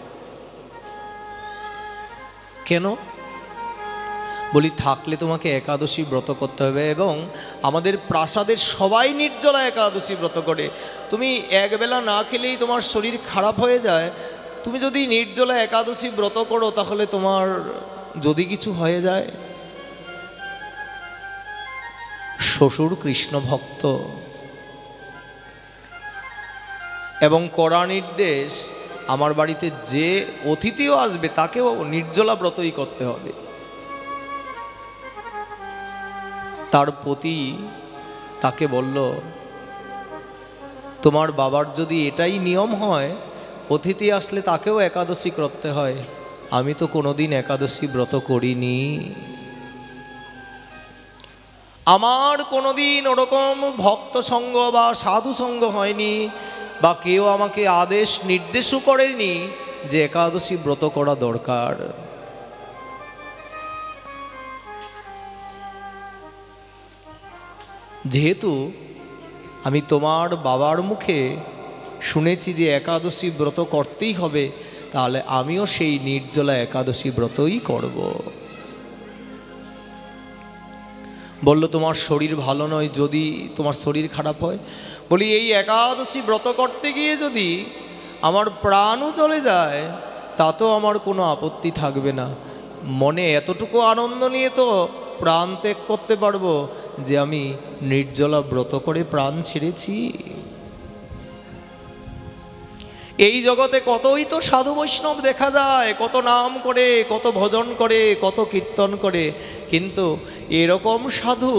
কেন? বলি, থাকলে তোমাকে একাদশী ব্রত করতে হবে এবং আমাদের প্রাসাদের সবাই নির্জলা একাদশী ব্রত করে। তুমি একবেলা না খেলেই তোমার শরীর খারাপ হয়ে যায়, তুমি যদি নির্জলা একাদশী ব্রত করো তাহলে তোমার যদি কিছু হয়ে যায়। শ্বশুর কৃষ্ণ ভক্ত এবং কড়া নির্দেশ, আমার বাড়িতে যে অতিথিও আসবে তাকেও নির্জলা ব্রতই করতে হবে। তার পতি তাকে বলল, তোমার বাবার যদি এটাই নিয়ম হয় অতিথি আসলে তাকেও একাদশী করতে হয়, আমি তো কোনোদিন একাদশী ব্রত করিনি, আমার কোনোদিন ওরকম ভক্ত সঙ্গ বা সাধু সঙ্গ হয়নি, বা কেউ আমাকে আদেশ নির্দেশও করেনি যে একাদশী ব্রত করা দরকার। যেহেতু আমি তোমার বাবার মুখে শুনেছি যে একাদশী ব্রত করতেই হবে, তাহলে আমিও সেই নির্জলা একাদশী ব্রতই করব। বলল, তোমার শরীর ভালো নয়, যদি তোমার শরীর খারাপ হয়, বলি এই একাদশী ব্রত করতে গিয়ে যদি আমার প্রাণও চলে যায় তাতেও আমার কোনো আপত্তি থাকবে না। মনে এতটুকু আনন্দ নিয়ে তো প্রাণ ত্যাগ করতে পারবো যে আমি নির্জলা ব্রত করে প্রাণ ছেড়েছি। এই জগতে কতই তো সাধু বৈষ্ণব দেখা যায়, কত নাম করে, কত ভজন করে, কত কীর্তন করে, কিন্তু এরকম সাধু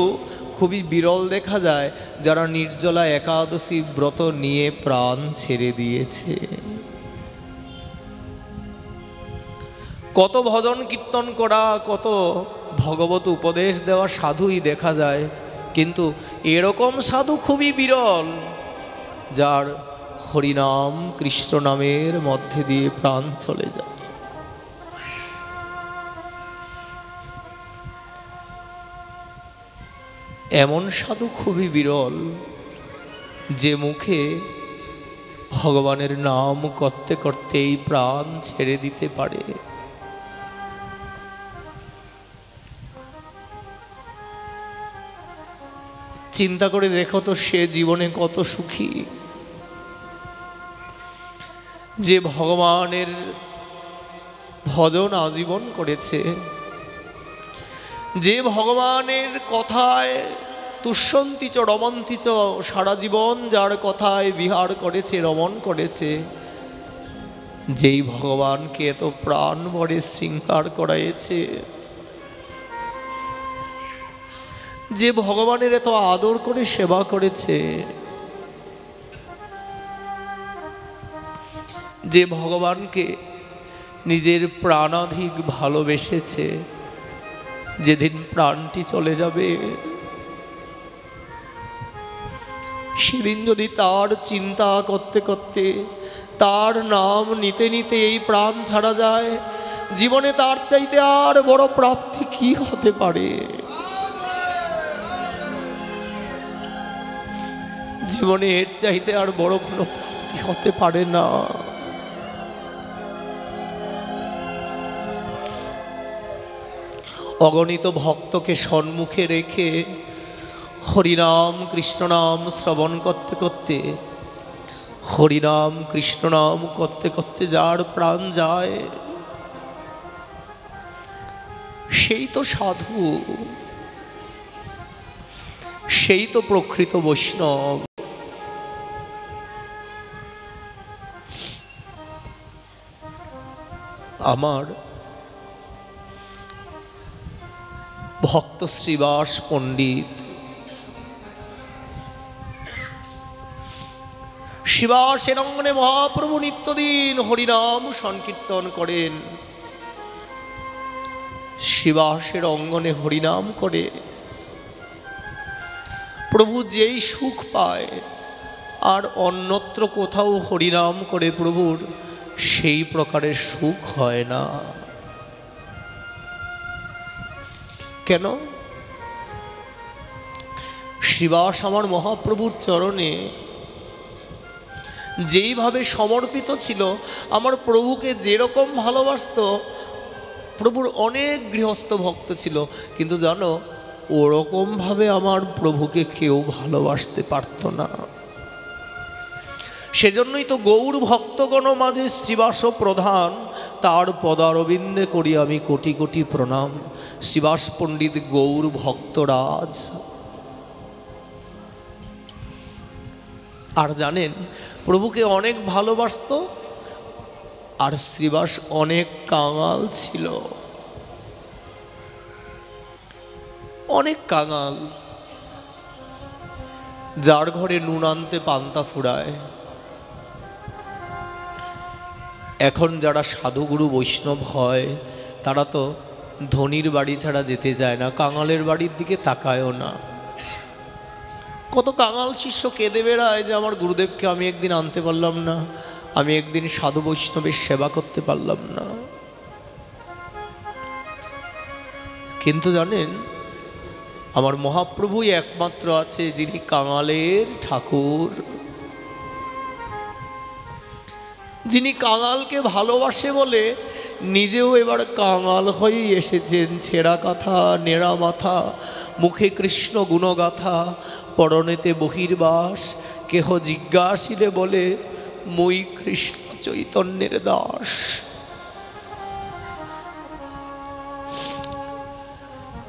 খুবই বিরল দেখা যায় যারা নির্জলা একাদশী ব্রত নিয়ে প্রাণ ছেড়ে দিয়েছে। কত ভজন কীর্তন করা, কত ভগবত উপদেশ দেওয়া সাধুই দেখা যায়, কিন্তু এরকম সাধু খুবই বিরল যার হরিনাম কৃষ্ণ নামের মধ্যে দিয়ে প্রাণ চলে যায়। এমন সাধু খুবই বিরল যে মুখে ভগবানের নাম করতে করতেই প্রাণ ছেড়ে দিতে পারে। চিন্তা করে দেখো তো, সে জীবনে কত সুখী, যে ভগবানের ভজন আজীবন করেছে, যে ভগবানের কথায় তুষ্যন্তিচ রমন্তিচ সারা জীবন যার কথায় বিহার করেছে, রমণ করেছে, যেই ভগবানকে এত প্রাণ ভরে শৃঙ্গার করাইছে, যে ভগবানের এত আদর করে সেবা করেছে, যে ভগবানকে নিজের প্রাণাধিক ভালোবেসেছে, যেদিন প্রাণটি চলে যাবে সেদিন যদি তার চিন্তা করতে করতে, তার নাম নিতে নিতে এই প্রাণ ছাড়া যায়, জীবনে তার চাইতে আর বড় প্রাপ্তি কি হতে পারে? জীবনে এর চাইতে আর বড় কোনো প্রাপ্তি হতে পারে না। অগণিত ভক্তকে সম্মুখে রেখে হরিনাম কৃষ্ণনাম শ্রবণ করতে করতে, হরিনাম কৃষ্ণনাম করতে করতে যার প্রাণ যায়, সেই তো সাধু, সেই তো প্রকৃত বৈষ্ণব। আমার ভক্ত শ্রীবাস পণ্ডিত, শিবাসের অঙ্গনে মহাপ্রভু নিত্যদিন হরিনাম সংকীর্তন করেন। শিবাসের অঙ্গনে হরিনাম করে প্রভু যেই সুখ পায়, আর অন্যত্র কোথাও হরিনাম করে প্রভুর সেই প্রকারের সুখ হয় না। কেন? শিবাস আমার মহাপ্রভুর চরণে যেইভাবে সমর্পিত ছিল, আমার প্রভুকে যেরকম ভালোবাসত, প্রভুর অনেক গৃহস্থ ভক্ত ছিল, কিন্তু জানো ওরকমভাবে আমার প্রভুকে কেউ ভালোবাসতে পারত না। সেজন্যই তো গৌর ভক্তগণ মাঝে শ্রীবাস প্রধান, তার পদারবিন্দে করি আমি কোটি কোটি প্রণাম। শ্রীবাস পণ্ডিত গৌর ভক্তরাজ। আর জানেন, প্রভুকে অনেক ভালোবাসত, আর শ্রীবাস অনেক কাঙাল ছিল, অনেক কাঙাল, যার ঘরে নুন আনতে পান্তা ফুরায়। এখন যারা সাধুগুরু বৈষ্ণব হয়, তারা তো ধনির বাড়ি ছাড়া যেতে চায় না, কাঙালের বাড়ির দিকে তাকায়ও না। কত কাঙাল শিষ্য কেঁদে বেড়ায় যে আমার গুরুদেবকে আমি একদিন আনতে পারলাম না, আমি একদিন সাধু বৈষ্ণবের সেবা করতে পারলাম না। কিন্তু জানেন, আমার মহাপ্রভুই একমাত্র আছে যিনি কাঙালের ঠাকুর, যিনি কাঙালকে ভালোবাসে বলে নিজেও এবার কাঙাল হয়েই এসেছেন। ছেঁড়া কথা, নেড়া মাথা, মুখে কৃষ্ণ গুণগাথা, পরনেতে বহির্বাস, কেহ জিজ্ঞাসিলে বলে মই কৃষ্ণ চৈতন্যের দাস।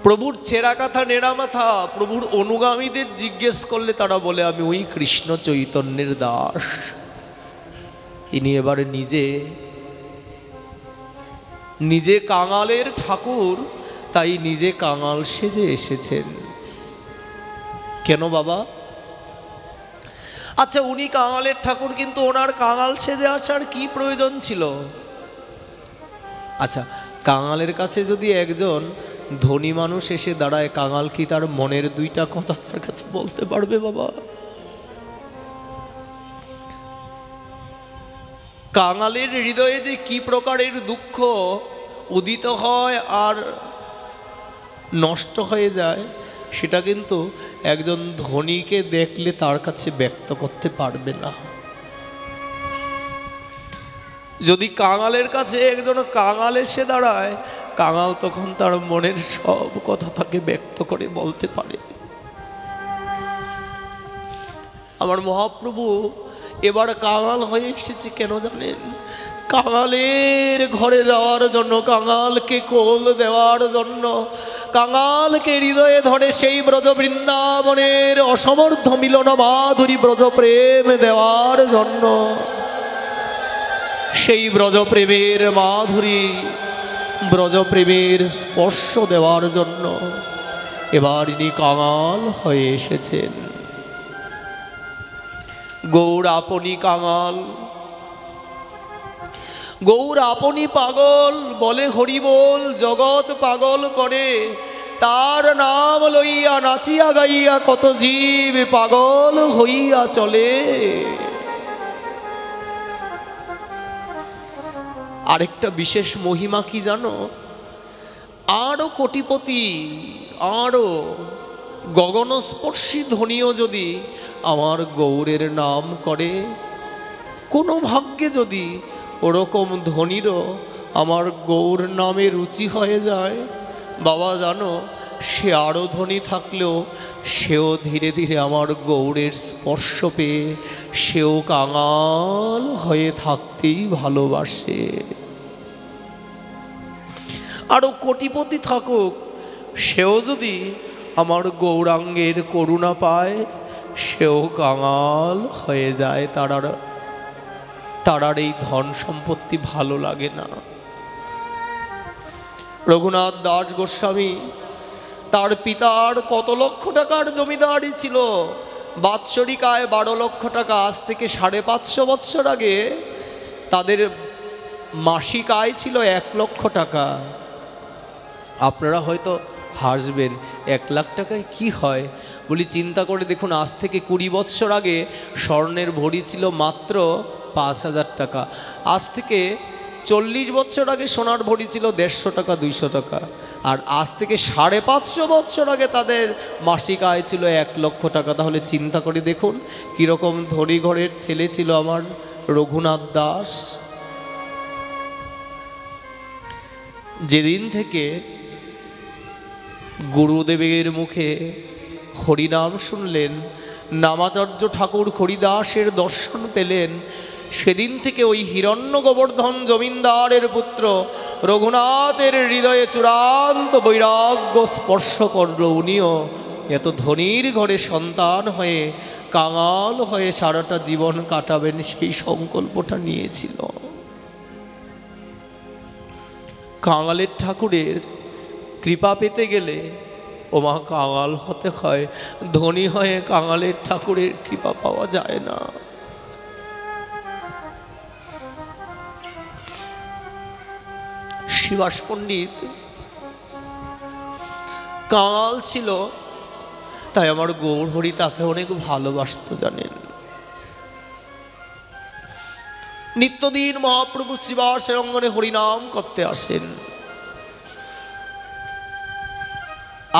প্রভুর ছেঁড়া কথা, নেড়া মাথা, প্রভুর অনুগামীদের জিজ্ঞেস করলে তারা বলে আমি ওই কৃষ্ণ চৈতন্যের দাস। ইনি এবারে নিজে কাঙালের ঠাকুর, তাই নিজে কাঙাল সেজে এসেছেন। কেন বাবা? আচ্ছা, উনি কাঙালের ঠাকুর, কিন্তু ওনার কাঙাল সেজে আসার কি প্রয়োজন ছিল? আচ্ছা, কাঙালের কাছে যদি একজন ধনী মানুষ এসে দাঁড়ায়, কাঙাল কি তার মনের দুইটা কথা তার কাছে বলতে পারবে বাবা? কাঙালের হৃদয়ে যে কি প্রকারের দুঃখ উদিত হয় আর নষ্ট হয়ে যায়, সেটা কিন্তু একজন ধনীকে দেখলে তার কাছে ব্যক্ত করতে পারবে না। যদি কাঙালের কাছে একজন কাঙাল এসে দাঁড়ায়, কাঙাল তখন তার মনের সব কথা তাকে ব্যক্ত করে বলতে পারে। আমার মহাপ্রভু এবার কাঙাল হয়ে এসেছে কেন জানেন? কাঙালের ঘরে যাওয়ার জন্য, কাঙালকে কোল দেওয়ার জন্য, কাঙালকে হৃদয়ে ধরে সেই ব্রজ বৃন্দাবনের অসমর্থ মিলন মাধুরী ব্রজ প্রেম দেওয়ার জন্য, সেই ব্রজ প্রেমের মাধুরী, ব্রজ প্রেমের স্পর্শ দেওয়ার জন্য এবার ইনি কাঙাল হয়ে এসেছেন। গৌর আপনি কাঙাল, গৌর আপনি পাগল, বলে হরি বল, জগৎ পাগল করে, তার নাম লইয়া নাচিয়া গাইয়া কত জীব পাগল হইয়া চলে। আরেকটা বিশেষ মহিমা কি জানো? আরও কোটিপতি, আরও গগনস্পর্শী ধনীও যদি আমার গৌরের নাম করে, কোনো ভাগ্যে যদি ওরকম ধনীরও আমার গৌর নামে রুচি হয়ে যায়, বাবা জানো, সে আরও ধনী থাকলেও সেও ধীরে ধীরে আমার গৌরের স্পর্শ পেয়ে সেও কাঙাল হয়ে থাকতেই ভালোবাসে। আরও কোটিপতি থাকুক, সেও যদি আমার গৌরাঙ্গের করুণা পায় সেও কাঙাল হয়ে যায়। তারার এই ধন সম্পত্তি ভালো লাগে না। রঘুনাথ দাস গোস্বামী, তার পিতার কত লক্ষ টাকার জমিদারি ছিল, বাৎসরিক আয় 12 লক্ষ টাকা। আজ থেকে 550 বৎসর আগে তাদের মাসিক আয় ছিল 1 লক্ষ টাকা। আপনারা হয়তো হাসবেন, 1 লাখ টাকায় কি হয়? বলি চিন্তা করে দেখুন, আজ থেকে 20 বৎসর আগে স্বর্ণের ভরি ছিল মাত্র 5000 টাকা। আজ থেকে 40 বৎসর আগে সোনার ভরি ছিল 150 টাকা, 200 টাকা। আর আজ থেকে 550 বৎসর আগে তাদের মাসিক আয় ছিল 1 লক্ষ টাকা। তাহলে চিন্তা করে দেখুন কীরকম ধনী ঘরের ছেলে ছিল আমার রঘুনাথ দাস। যেদিন থেকে গুরুদেবের মুখে হরিনাম শুনলেন, নামাচার্য ঠাকুর হরিদাসের দর্শন পেলেন, সেদিন থেকে ওই হিরণ্য গোবর্ধন জমিনদারের পুত্র রঘুনাথের হৃদয়ে চূড়ান্ত বৈরাগ্য স্পর্শ করল। উনিও এত ধনীর ঘরে সন্তান হয়ে কাঙাল হয়ে সারাটা জীবন কাটাবেন, সেই সংকল্পটা নিয়েছিল। কাঙালের ঠাকুরের কৃপা পেতে গেলে ওমা কাঙাল হতে হয়, ধনী হয়ে কাঙালের ঠাকুরের কৃপা পাওয়া যায় না। শিবাস পণ্ডিত কাঙাল ছিল, তাই আমার গৌরহরি তাকে অনেক ভালোবাসত জানেন। নিত্যদিন মহাপ্রভু শ্রীবাসের অঙ্গনে হরিনাম করতে আসেন।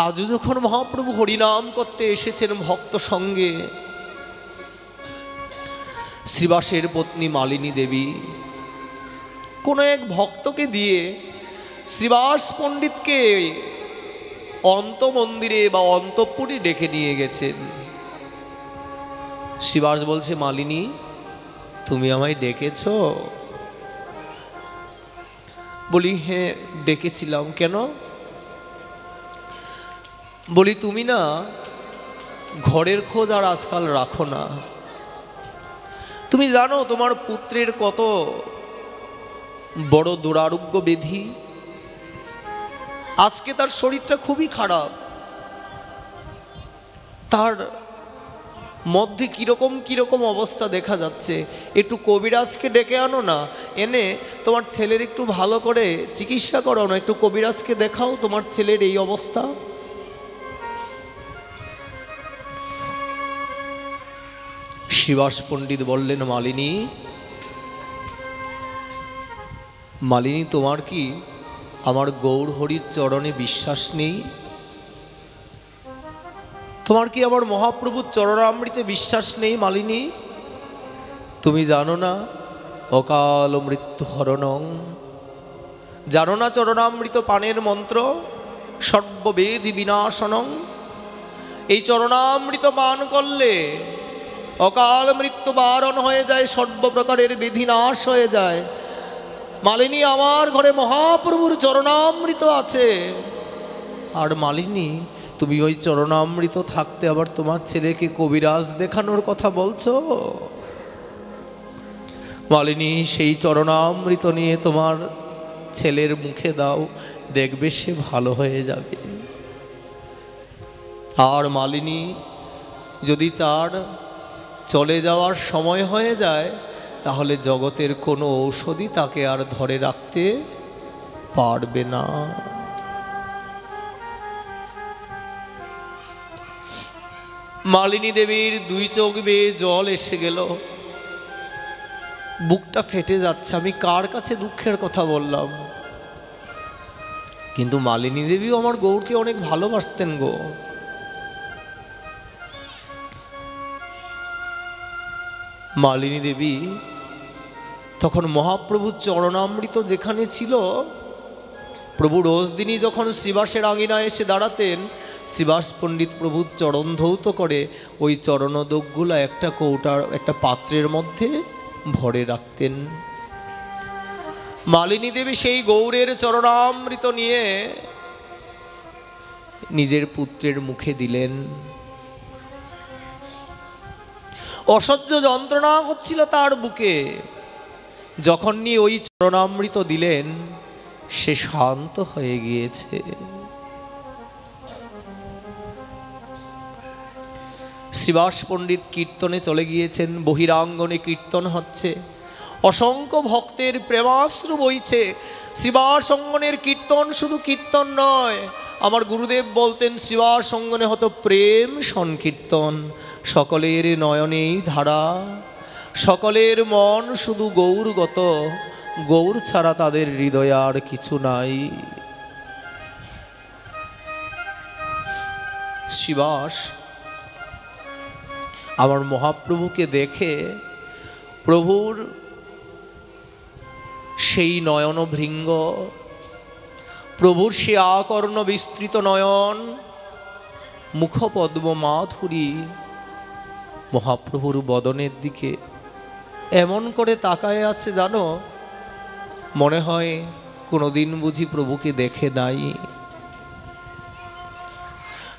আজও যখন মহাপ্রভু হরিনাম করতে এসেছেন ভক্ত সঙ্গে, শ্রীবাসের পত্নী মালিনী দেবী কোনো এক ভক্তকে দিয়ে শ্রীবাস পণ্ডিতকে অন্ত মন্দিরে বা অন্তঃপুরে ডেকে নিয়ে গেছেন। শ্রীবাস বলছে, মালিনী তুমি আমায় ডেকেছ? বলি হ্যাঁ ডেকেছিলাম। কেন? বলি তুমি না ঘরের খোঁজ আর আজকাল রাখো না। তুমি জানো তোমার পুত্রের কত বড় দুরারোগ্য ব্যাধি। আজকে তার শরীরটা খুবই খারাপ, তার মধ্যে কিরকম কিরকম অবস্থা দেখা যাচ্ছে। একটু কবিরাজকে ডেকে আনো না, এনে তোমার ছেলের একটু ভালো করে চিকিৎসা করো না। একটু কবিরাজকে দেখাও তোমার ছেলের এই অবস্থা। শিবাস পণ্ডিত বললেন, মালিনী মালিনী তোমার কি আমার গৌরহরির চরণে বিশ্বাস নেই? তোমার কি আমার মহাপ্রভুর চরণামৃতে বিশ্বাস নেই মালিনী? তুমি জানো না অকাল মৃত্যু হরণং, জানো না চরণামৃত পানের মন্ত্র সর্ববেদি বিনাশনং? এই চরণামৃত পান করলে অকাল মৃত্যু বারণ হয়ে যায়, সর্বপ্রকারের বিধি নাশ হয়ে যায়। মালিনী আমার ঘরে মহাপ্রভুর চরণামৃত আছে। আর মালিনী তুমি ওই চরণামৃত থাকতে আবার তোমার ছেলেকে কবিরাজ দেখানোর কথা বলছো? মালিনী সেই চরণামৃত নিয়ে তোমার ছেলের মুখে দাও, দেখবে সে ভালো হয়ে যাবে। আর মালিনী যদি তার চলে যাওয়ার সময় হয়ে যায়, তাহলে জগতের কোনো ঔষধই তাকে আর ধরে রাখতে পারবে না। মালিনী দেবীর 2 চোখ বেয়ে জল এসে গেল। বুকটা ফেটে যাচ্ছে, আমি কার কাছে দুঃখের কথা বললাম। কিন্তু মালিনী দেবীও আমার গৌরকে অনেক ভালোবাসতেন গো। মালিনী দেবী তখন মহাপ্রভুর চরণামৃত যেখানে ছিল, প্রভু রোজ দিনই যখন শ্রীবাসের আঙিনায় এসে দাঁড়াতেন, শ্রীবাস পণ্ডিত প্রভুর চরণ ধৌত করে ওই চরণোদকগুলো একটা কৌটার একটা পাত্রের মধ্যে ভরে রাখতেন। মালিনী দেবী সেই গৌরের চরণামৃত নিয়ে নিজের পুত্রের মুখে দিলেন। অসহ্য যন্ত্রণা হচ্ছিল তার বুকে, যখন নিয়ে ওই চরণামৃত দিলেন সে শান্ত হয়ে গিয়েছে। শ্রীবাস পণ্ডিত কীর্তনে চলে গিয়েছেন, বহিরাঙ্গনে কীর্তন হচ্ছে, অসংখ্য ভক্তের প্রেমাশ্রু বইছে। শ্রীবাস অঙ্গনের কীর্তন শুধু কীর্তন নয়, আমার গুরুদেব বলতেন শ্রীবাস অঙ্গনে হতো প্রেম সংকীর্তন। সকলের নয়নেই ধারা, সকলের মন শুধু গৌরগত, গৌর ছাড়া তাদের হৃদয়ে আর কিছু নাই। শ্রীবাস আমার মহাপ্রভুকে দেখে প্রভুর সেই নয়ন ভৃঙ্গ, প্রভুর সে আকর্ণ বিস্তৃত নয়ন, মুখপদ্ম মাধুরী মহাপ্রভুর বদনের দিকে এমন করে তাকায় আছে জানো, মনে হয় কোনোদিন বুঝি প্রভুকে দেখে নাই।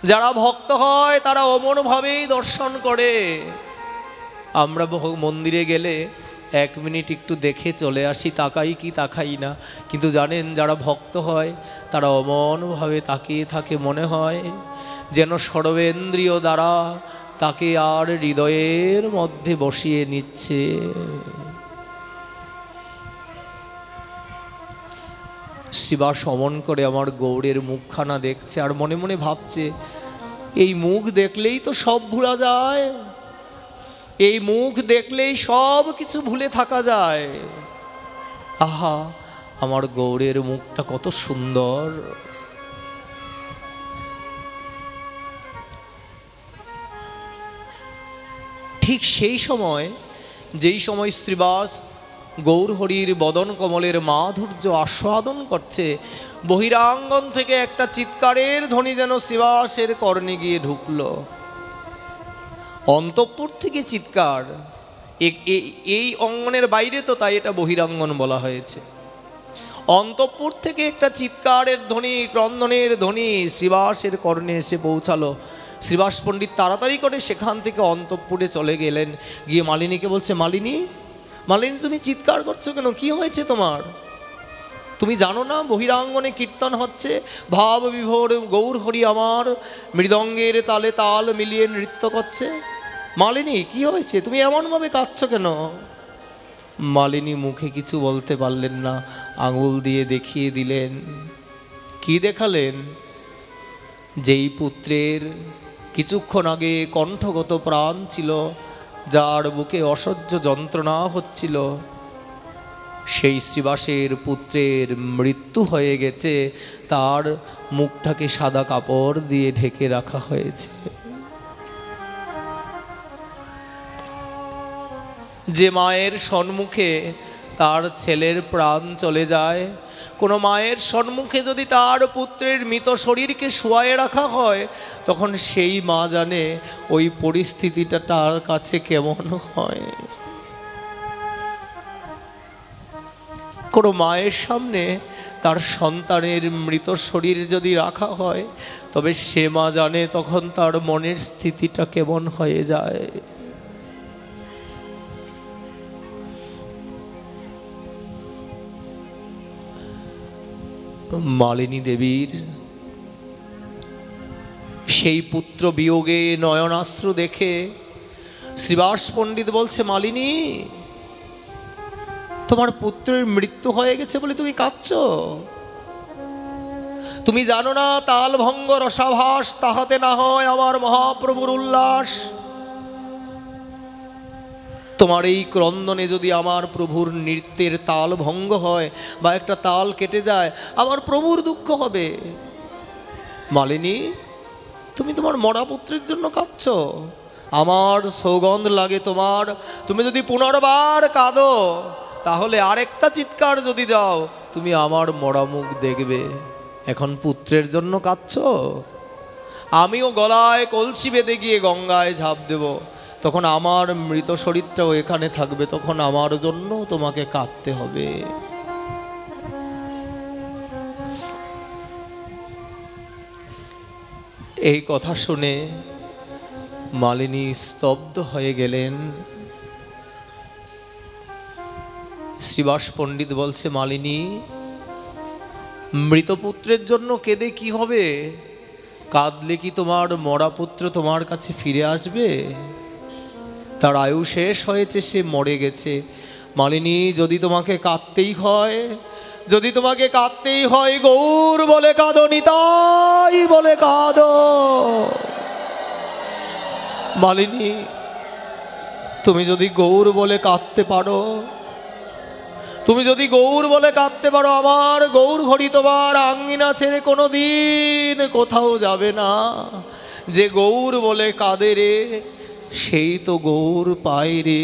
যারা ভক্ত হয় তারা অমনভাবেই দর্শন করে। আমরা মন্দিরে গেলে 1 মিনিট একটু দেখে চলে আসি, তাকাই কি তাকাই না, কিন্তু জানেন যারা ভক্ত হয় তারা অমনভাবে তাকিয়ে থাকে, মনে হয় যেন সর্বেন্দ্রিয় দ্বারা তাকে আর হৃদয়ের মধ্যে বসিয়ে নিচ্ছে। শ্রীবাস অমন করে আমার গৌরের মুখখানা দেখছে আর মনে মনে ভাবছে, এই মুখ দেখলেই তো সব ভুলা যায়, এই মুখ দেখলেই সব কিছু ভুলে থাকা যায়। আহা, আমার গৌরের মুখটা কত সুন্দর। ঠিক সেই সময়, যেই সময় শ্রীবাস গৌরহরির বদন কমলের মাধুর্য আস্বাদন করছে, বহিরাঙ্গন থেকে একটা চিৎকারের ধ্বনি যেন শ্রীবাসের কর্ণে গিয়ে ঢুকল। অন্তঃপুর থেকে চিৎকার, এই অঙ্গনের বাইরে তো, তাই এটা বহিরাঙ্গন বলা হয়েছে। অন্তঃপুর থেকে একটা চিৎকারের ধ্বনি, ক্রন্দনের ধ্বনি শ্রীবাসের কর্ণে এসে পৌঁছালো। শ্রীবাস পণ্ডিত তাড়াতাড়ি করে সেখান থেকে অন্তঃপুরে চলে গেলেন, গিয়ে মালিনীকে বলছে, মালিনী, মালিনী তুমি চিৎকার করছো কেন, কি হয়েছে তোমার? তুমি জানো না বহিরাঙ্গনে কীর্তন হচ্ছে, ভাব বিভোর গৌর হরি আমার মৃদঙ্গের তালে তাল মিলিয়ে নৃত্য করছে। মালিনী কি হয়েছে, তুমি এমনভাবে কাঁদছো কেন? মালিনী মুখে কিছু বলতে পারলেন না, আঙুল দিয়ে দেখিয়ে দিলেন। কি দেখালেন? যেই পুত্রের কিছুক্ষণ আগে কণ্ঠগত প্রাণ ছিল, যার বুকে অসহ্য যন্ত্রণা হচ্ছিল, সেই শ্রীবাসের পুত্রের মৃত্যু হয়ে গেছে, তার মুখটাকে সাদা কাপড় দিয়ে ঢেকে রাখা হয়েছে। যে মায়ের সম্মুখে তার ছেলের প্রাণ চলে যায়, কোনো মায়ের সম্মুখে যদি তার পুত্রের মৃত শরীরকে শোয়ায়ে রাখা হয়, তখন সেই মা জানে ওই পরিস্থিতিটা তার কাছে কেমন হয়। কোনো মায়ের সামনে তার সন্তানের মৃত শরীর যদি রাখা হয়, তবে সে মা জানে তখন তার মনের স্থিতিটা কেমন হয়ে যায়। মালিনী দেবীর সেই পুত্র বিয়োগে নয়নাশ্রু দেখে শ্রীবাস পণ্ডিত বলছে, মালিনী, তোমার পুত্রের মৃত্যু হয়ে গেছে বলে তুমি কাঁদছো? তুমি জানো না তাল ভঙ্গ রসাভাস তাহাতে না হয় আমার মহাপ্রভুর উল্লাস। তোমার এই ক্রন্দনে যদি আমার প্রভুর নৃত্যের তাল ভঙ্গ হয় বা একটা তাল কেটে যায়, আমার প্রভুর দুঃখ হবে। মালিনী, তুমি তোমার মরা পুত্রের জন্য কাঁদছ, আমার সৌগন্ধ লাগে তোমার। তুমি যদি পুনর্বার কাঁদো, তাহলে আরেকটা চিৎকার যদি দাও, তুমি আমার মরা মুখ দেখবে। এখন পুত্রের জন্য কাঁদছ, আমিও গলায় কলসি বেঁধে গিয়ে গঙ্গায় ঝাঁপ দেব, তখন আমার মৃত শরীরটাও এখানে থাকবে, তখন আমার জন্য তোমাকে কাঁদতে হবে। এই কথা শুনে মালিনী স্তব্ধ হয়ে গেলেন। শ্রীবাস পণ্ডিত বলছে, মালিনী, মৃতপুত্রের জন্য কেঁদে কি হবে? কাঁদলে কি তোমার মরা পুত্র তোমার কাছে ফিরে আসবে? তার আয়ু শেষ হয়েছে, সে মরে গেছে। মালিনী, যদি তোমাকে কাঁদতেই হয়, যদি তোমাকে কাঁদতেই হয়, গৌর বলে কাঁদো, নিতাই বলে কাঁদো। মালিনী, তুমি যদি গৌর বলে কাঁদতে পারো, তুমি যদি গৌর বলে কাঁদতে পারো, আমার গৌর ঘড়ি তোমার আঙ্গিনা ছেড়ে কোনো দিন কোথাও যাবে না। যে গৌর বলে কাঁদে রে, সেই তো গৌর পায় রে।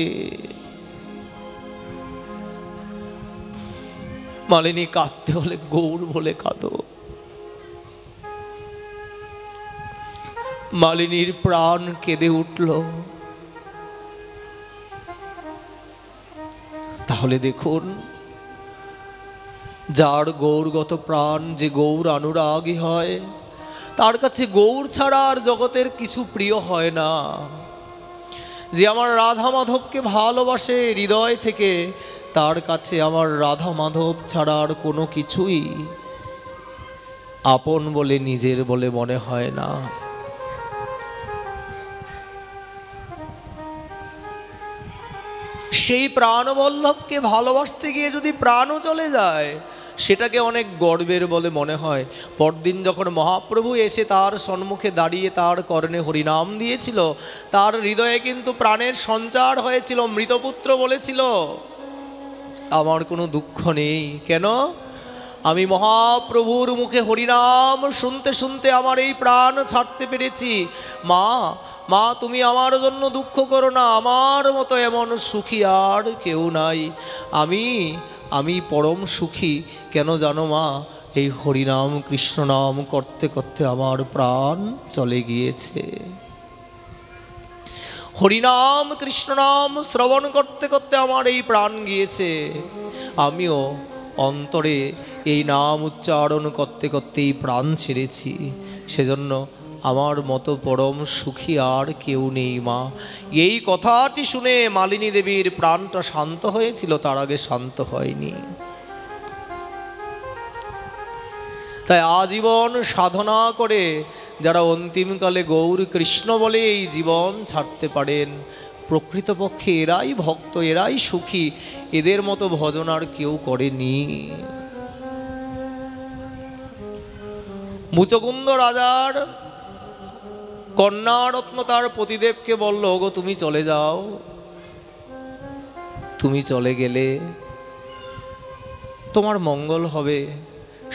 মালিনী, কাঁদতে হলে গৌর বলে কাঁদো। মালিনীর প্রাণ কেঁদে উঠল। তাহলে দেখুন, যার গৌরগত প্রাণ, যে গৌর অনুরাগী হয়, তার কাছে গৌর ছাড়া আর জগতের কিছু প্রিয় হয় না। যে আমার রাধা মাধবকে ভালোবাসে হৃদয় থেকে, তার কাছে আমার রাধা মাধব ছাড়া আর কোনো কিছুই আপন বলে, নিজের বলে মনে হয় না। সেই প্রাণবল্লভকে ভালোবাসতে গিয়ে যদি প্রাণও চলে যায়, সেটাকে অনেক গর্বের বলে মনে হয়। পরদিন যখন মহাপ্রভু এসে তার সম্মুখে দাঁড়িয়ে তার কর্ণে হরিনাম দিয়েছিল, তার হৃদয়ে কিন্তু প্রাণের সঞ্চার হয়েছিল। মৃতপুত্র বলেছিল, আমার কোনো দুঃখ নেই। কেন? আমি মহাপ্রভুর মুখে হরিনাম শুনতে শুনতে আমার এই প্রাণ ছাড়তে পেরেছি। মা, মা, তুমি আমার জন্য দুঃখ করো না, আমার মতো এমন সুখী আর কেউ নাই। আমি পরম সুখী। কেন জানো মা? এই হরিনাম কৃষ্ণ নাম করতে করতে আমার প্রাণ চলে গিয়েছে। হরিনাম কৃষ্ণ নাম শ্রবণ করতে করতে আমার এই প্রাণ গিয়েছে। আমিও অন্তরে এই নাম উচ্চারণ করতে করতেই প্রাণ ছেড়েছি। সেজন্য আমার মতো পরম সুখী আর কেউ নেই মা। এই কথাটি শুনে মালিনী দেবীর প্রাণটা শান্ত হয়েছিল, তার আগে শান্ত হয়নি। তাই আজীবন সাধনা করে যারা অন্তিমকালে গৌর কৃষ্ণ বলে এই জীবন ছাড়তে পারেন, প্রকৃতপক্ষে এরাই ভক্ত, এরাই সুখী। এদের মতো ভজন আর কেউ করেনি। মুচকুন্দ রাজার কন্যারত্ন তার পতিদেবকে বলল, ওগো তুমি চলে যাও। তুমি চলে গেলে তোমার মঙ্গল হবে।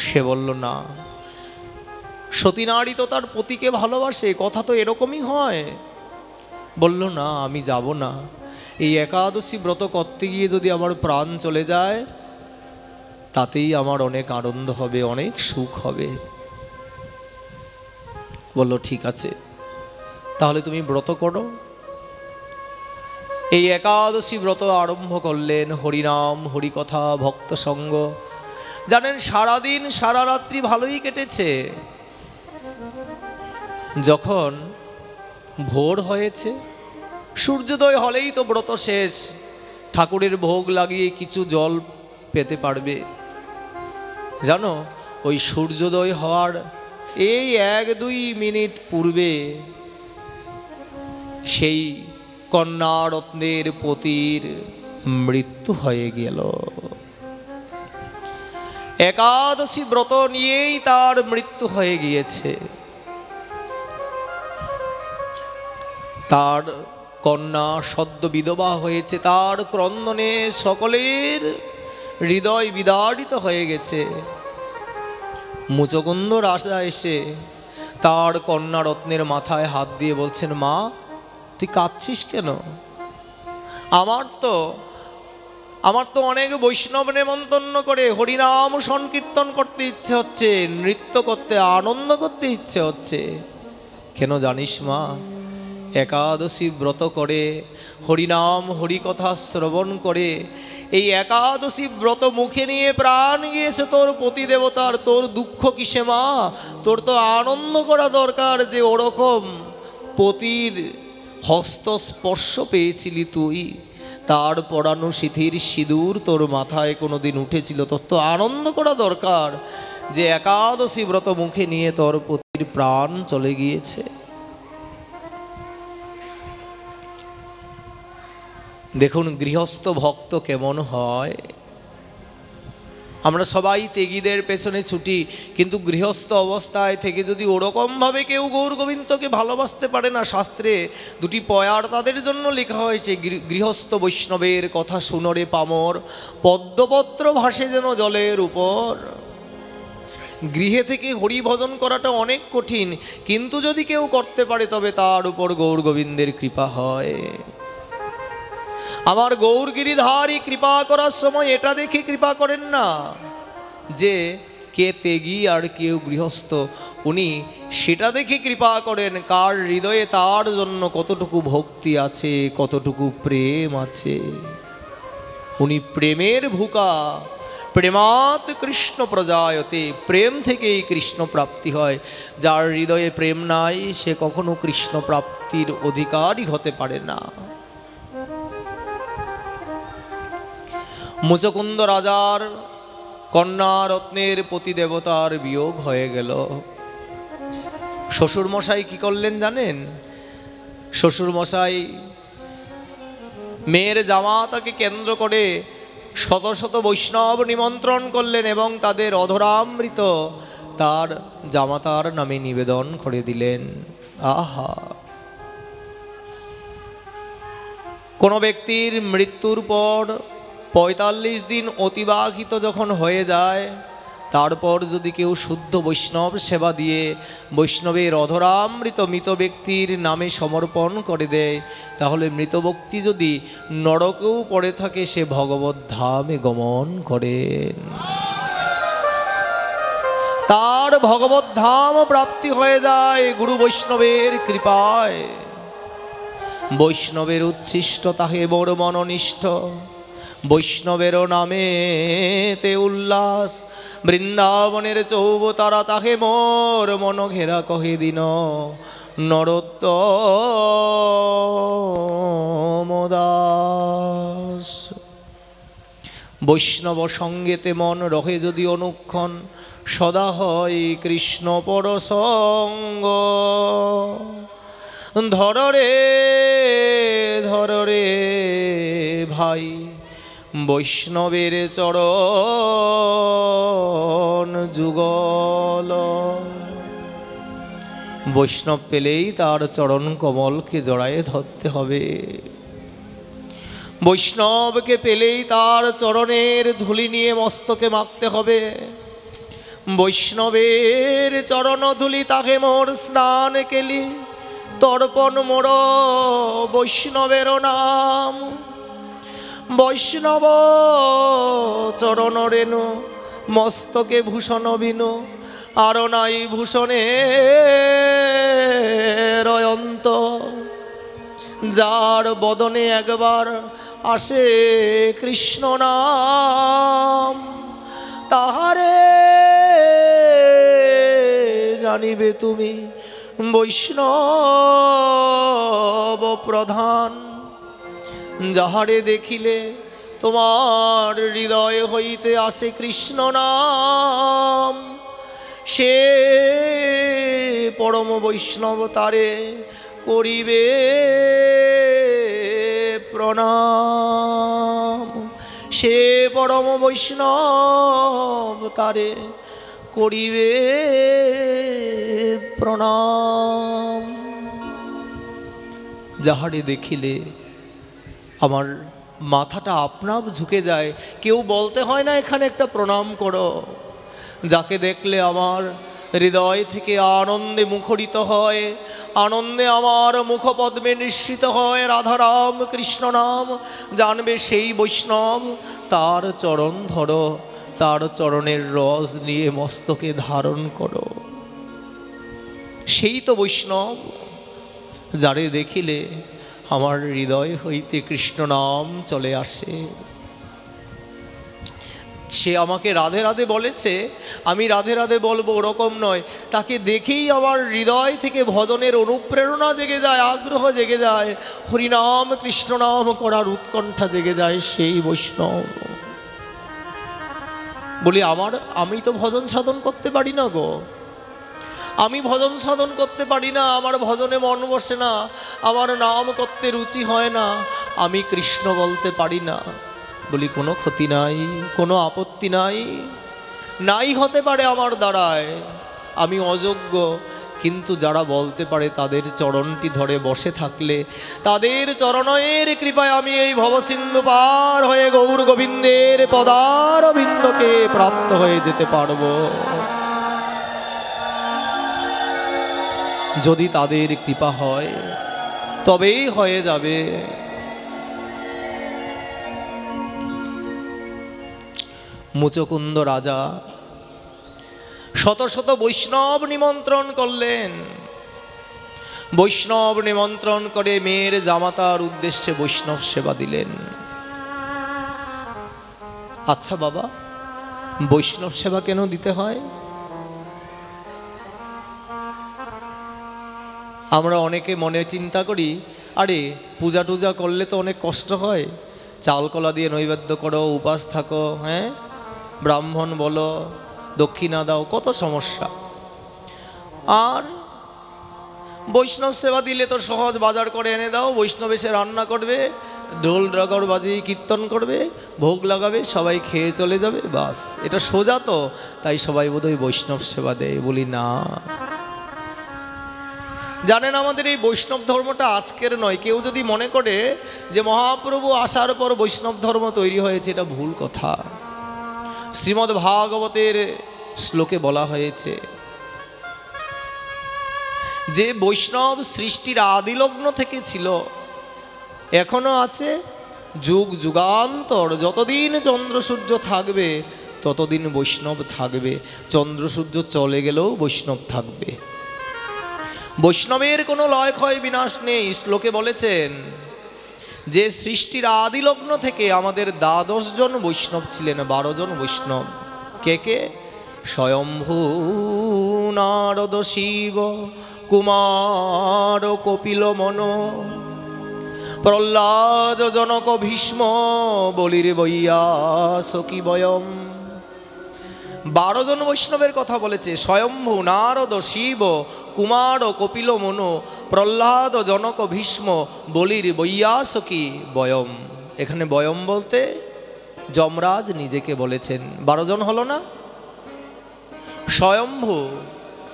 সে বলল, না, সতী নারী তো তার পতিকে ভালোবাসে, কথা তো এরকমই হয়। বলল, না, আমি যাব না। এই একাদশী ব্রত করতে গিয়ে যদি আমার প্রাণ চলে যায়, তাতেই আমার অনেক আনন্দ হবে, অনেক সুখ হবে। বলল, ঠিক আছে, তাহলে তুমি ব্রত করো। এই একাদশী ব্রত আরম্ভ করলেন। হরিনাম, হরিকথা, ভক্ত সঙ্গ। জানেন, সারাদিন সারা রাত্রি ভালোই কেটেছে। যখন ভোর হয়েছে, সূর্যোদয় হলেই তো ব্রত শেষ। ঠাকুরের ভোগ লাগিয়ে কিছু জল পেতে পারবে। জানো, ওই সূর্যোদয় হওয়ার এই 1-2 মিনিট পূর্বে সেই কন্যারত্নের পতির মৃত্যু হয়ে গেল। একাদশী ব্রত নিয়েই তার মৃত্যু হয়ে গিয়েছে। তার কন্যা সদ্য বিধবা হয়েছে, তার ক্রন্দনে সকলের হৃদয় বিদারিত হয়ে গেছে। মুচকুন্দ রাজা এসে তার কন্যা রত্নের মাথায় হাত দিয়ে বলছেন, মা তুই কাঁদছিস কেন? আমার তো অনেক বৈষ্ণব নেমন্তন্ন করে হরিনাম সংকীর্তন করতে ইচ্ছে হচ্ছে, নৃত্য করতে, আনন্দ করতে ইচ্ছে হচ্ছে। কেন জানিস মা? একাদশী ব্রত করে, হরিনাম হরিকথা শ্রবণ করে, এই একাদশী ব্রত মুখে নিয়ে প্রাণ গিয়েছে তোর পতিদেবতার। তোর দুঃখ কিসে মা? তোর তো আনন্দ করা দরকার, যে ওরকম পতির হস্তস্পর্শ পেয়েছিলি তুই, তার পরানো সিথির সিঁদুর তোর মাথায় কোনোদিন উঠেছিল। তোর তো আনন্দ করা দরকার, যে একাদশী ব্রত মুখে নিয়ে তোর পতির প্রাণ চলে গিয়েছে। দেখুন গৃহস্থ ভক্ত কেমন হয়। আমরা সবাই তেগিদের পেছনে ছুটি, কিন্তু গৃহস্থ অবস্থায় থেকে যদি ওরকমভাবে কেউ গৌর গোবিন্দকে ভালোবাসতে পারে না, শাস্ত্রে দুটি পয়ার তাদের জন্য লেখা হয়েছে, গৃহস্থ বৈষ্ণবের কথা শুনরে পামর, পদ্মপত্র ভাসে যেন জলের উপর। গৃহে থেকে হরি ভজন করাটা অনেক কঠিন, কিন্তু যদি কেউ করতে পারে তবে তার উপর গৌর গোবিন্দের কৃপা হয়। আমার গৌর গিরিধারী কৃপা করার সময় এটা দেখে কৃপা করেন না যে কে তেগী আর কেউ গৃহস্থ, উনি সেটা দেখে কৃপা করেন কার হৃদয়ে তার জন্য কতটুকু ভক্তি আছে, কতটুকু প্রেম আছে। উনি প্রেমের ভুকা, প্রেমাত কৃষ্ণ প্রজায়তে, প্রেম থেকেই কৃষ্ণ প্রাপ্তি হয়। যার হৃদয়ে প্রেম নাই সে কখনো কৃষ্ণ প্রাপ্তির অধিকারী হতে পারে না। মুচকুন্দ রাজার কন্যা রত্নের পতিদেবতার বিয়োগ হয়ে গেল। শ্বশুরমশাই কি করলেন জানেন? শ্বশুরমশাই মেয়ের জামাতাকে কেন্দ্র করে শত শত বৈষ্ণব নিমন্ত্রণ করলেন এবং তাদের অধরামৃত তার জামাতার নামে নিবেদন করে দিলেন। আহা! কোনো ব্যক্তির মৃত্যুর পর ৪৫ দিন অতিবাহিত যখন হয়ে যায়, তারপর যদি কেউ শুদ্ধ বৈষ্ণব সেবা দিয়ে বৈষ্ণবের অধরামৃত মৃত ব্যক্তির নামে সমর্পণ করে দেয়, তাহলে মৃত ব্যক্তি যদি নরকেও পড়ে থাকে সে ভগবত ধামে গমন করেন, তার ভগবত ধাম প্রাপ্তি হয়ে যায় গুরু বৈষ্ণবের কৃপায়। বৈষ্ণবের উচ্ছিষ্ট তাহে বড় মননিষ্ঠ, বৈষ্ণবেরও নামে তে উল্লাস, বৃন্দাবনের চৌবতারা তাহে মোর মন ঘেরা কহে দিন নরোত্তম দাস। বৈষ্ণব সঙ্গেতে মন রহে যদি অনুক্ষণ, সদা হয় কৃষ্ণ পরসঙ্গ। ধররে ধররে ভাই বৈষ্ণবের চরণ যুগল। বৈষ্ণব পেলেই তার চরণ কমলকে জড়ায়ে ধরতে হবে। বৈষ্ণবকে পেলেই তার চরণের ধুলি নিয়ে মস্তকে মাখতে হবে। বৈষ্ণবের চরণ ধুলি তাকে মোর স্নান কেলি, তর্পণ মোর বৈষ্ণবের নাম। বৈষ্ণব চরণ রেণু মস্তকে ভূষণ বিনু, আর নাই ভূষণে রয়ন্ত। যার বদনে একবার আসে কৃষ্ণ নাম, তাহারে জানিবে তুমি বৈষ্ণব প্রধান। যাহারে দেখিলে তোমার হৃদয় হইতে আসে কৃষ্ণ নাম, সে পরম বৈষ্ণব, তারে করিবে প্রণাম। সে পরম বৈষ্ণব, তারে করিবে প্রণাম। যাহারে দেখিলে আমার মাথাটা আপনাপ ঝুঁকে যায়। কেউ বলতে হয় না এখানে একটা প্রণাম করো। যাকে দেখলে আমার হৃদয় থেকে আনন্দে মুখরিত হয়, আনন্দে আমার মুখপদ্মে নিঃসৃত হয় রাধারাম কৃষ্ণ নাম, জানবে সেই বৈষ্ণব। তার চরণ ধরো, তার চরণের রস নিয়ে মস্তকে ধারণ করো। সেই তো বৈষ্ণব, যারে দেখিলে আমার হৃদয় হইতে কৃষ্ণ নাম চলে আসে। সে আমাকে রাধে রাধে বলেছে, আমি রাধে রাধে বলবো ওরকম নয়। তাকে দেখেই আমার হৃদয় থেকে ভজনের অনুপ্রেরণা জেগে যায়, আগ্রহ জেগে যায়, হরিনাম কৃষ্ণ নাম করার উৎকণ্ঠা জেগে যায়। সেই বৈষ্ণব বলি আমি তো ভজন সাধন করতে পারি না গো, আমি ভজন সাধন করতে পারি না, আমার ভজনে মন বসে না, আমার নাম করতে রুচি হয় না, আমি কৃষ্ণ বলতে পারি না। বলি কোনো ক্ষতি নাই, কোনো আপত্তি নাই, নাই হতে পারে আমার দ্বারায়, আমি অযোগ্য। কিন্তু যারা বলতে পারে তাদের চরণটি ধরে বসে থাকলে, তাদের চরণের কৃপায় আমি এই ভবসিন্ধু পার হয়ে গৌর গোবিন্দের পদারবিন্দকে প্রাপ্ত হয়ে যেতে পারবো। যদি তাদের কৃপা হয় তবেই হয়ে যাবে। মুচকুন্দ রাজা শত শত বৈষ্ণব নিমন্ত্রণ করলেন। বৈষ্ণব নিমন্ত্রণ করে মেয়ের জামাতার উদ্দেশ্যে বৈষ্ণব সেবা দিলেন। আচ্ছা বাবা, বৈষ্ণব সেবা কেন দিতে হয়? আমরা অনেকে মনে চিন্তা করি, আরে পূজা টুজা করলে তো অনেক কষ্ট হয়, চাল কলা দিয়ে নৈবেদ্য করো, উপাস থাকো, হ্যাঁ, ব্রাহ্মণ বলো, দক্ষিণা দাও, কত সমস্যা। আর বৈষ্ণব সেবা দিলে তো সহজ, বাজার করে এনে দাও, বৈষ্ণব এসে রান্না করবে, ঢোল ডগর বাজিয়ে কীর্তন করবে, ভোগ লাগাবে, সবাই খেয়ে চলে যাবে, বাস। এটা সোজা তো, তাই সবাই বোধহয় বৈষ্ণব সেবা দেয়। বলি না, জানেন আমাদের এই বৈষ্ণব ধর্মটা আজকের নয়। কেউ যদি মনে করে যে মহাপ্রভু আসার পর বৈষ্ণব ধর্ম তৈরি হয়েছে, এটা ভুল কথা। শ্রীমদ্ ভাগবতের শ্লোকে বলা হয়েছে যে বৈষ্ণব সৃষ্টির আদিলগ্ন থেকে ছিল, এখনো আছে, যুগ যুগান্তর যতদিন চন্দ্র সূর্য থাকবে ততদিন বৈষ্ণব থাকবে। চন্দ্র সূর্য চলে গেলেও বৈষ্ণব থাকবে। বৈষ্ণবের কোনো লয় ক্ষয় বিনাশ নেই। শ্লোকে বলেছেন যে সৃষ্টির আদিলগ্ন থেকে আমাদের 12 জন বৈষ্ণব ছিলেন, 12 জন বৈষ্ণব। কে কে? স্বয়ম্ভু, নারদ, শিব, কুমার, কপিল, মন, প্রহ্লাদ, জনক, ভীষ্ম, বলির বৈয়াসকি বয়ম। 12 জন বৈষ্ণবের কথা বলেছে। স্বয়ম্ভু, নারদ, শিব, কুমার, কপিল, মনো, প্রহ্লাদ, জনক, ভীষ্ম, বলির বৈয়াসকি বয়ম। এখানে বয়ম বলতে যমরাজ নিজেকে বলেছেন। 12 জন হলো না? স্বয়ম্ভু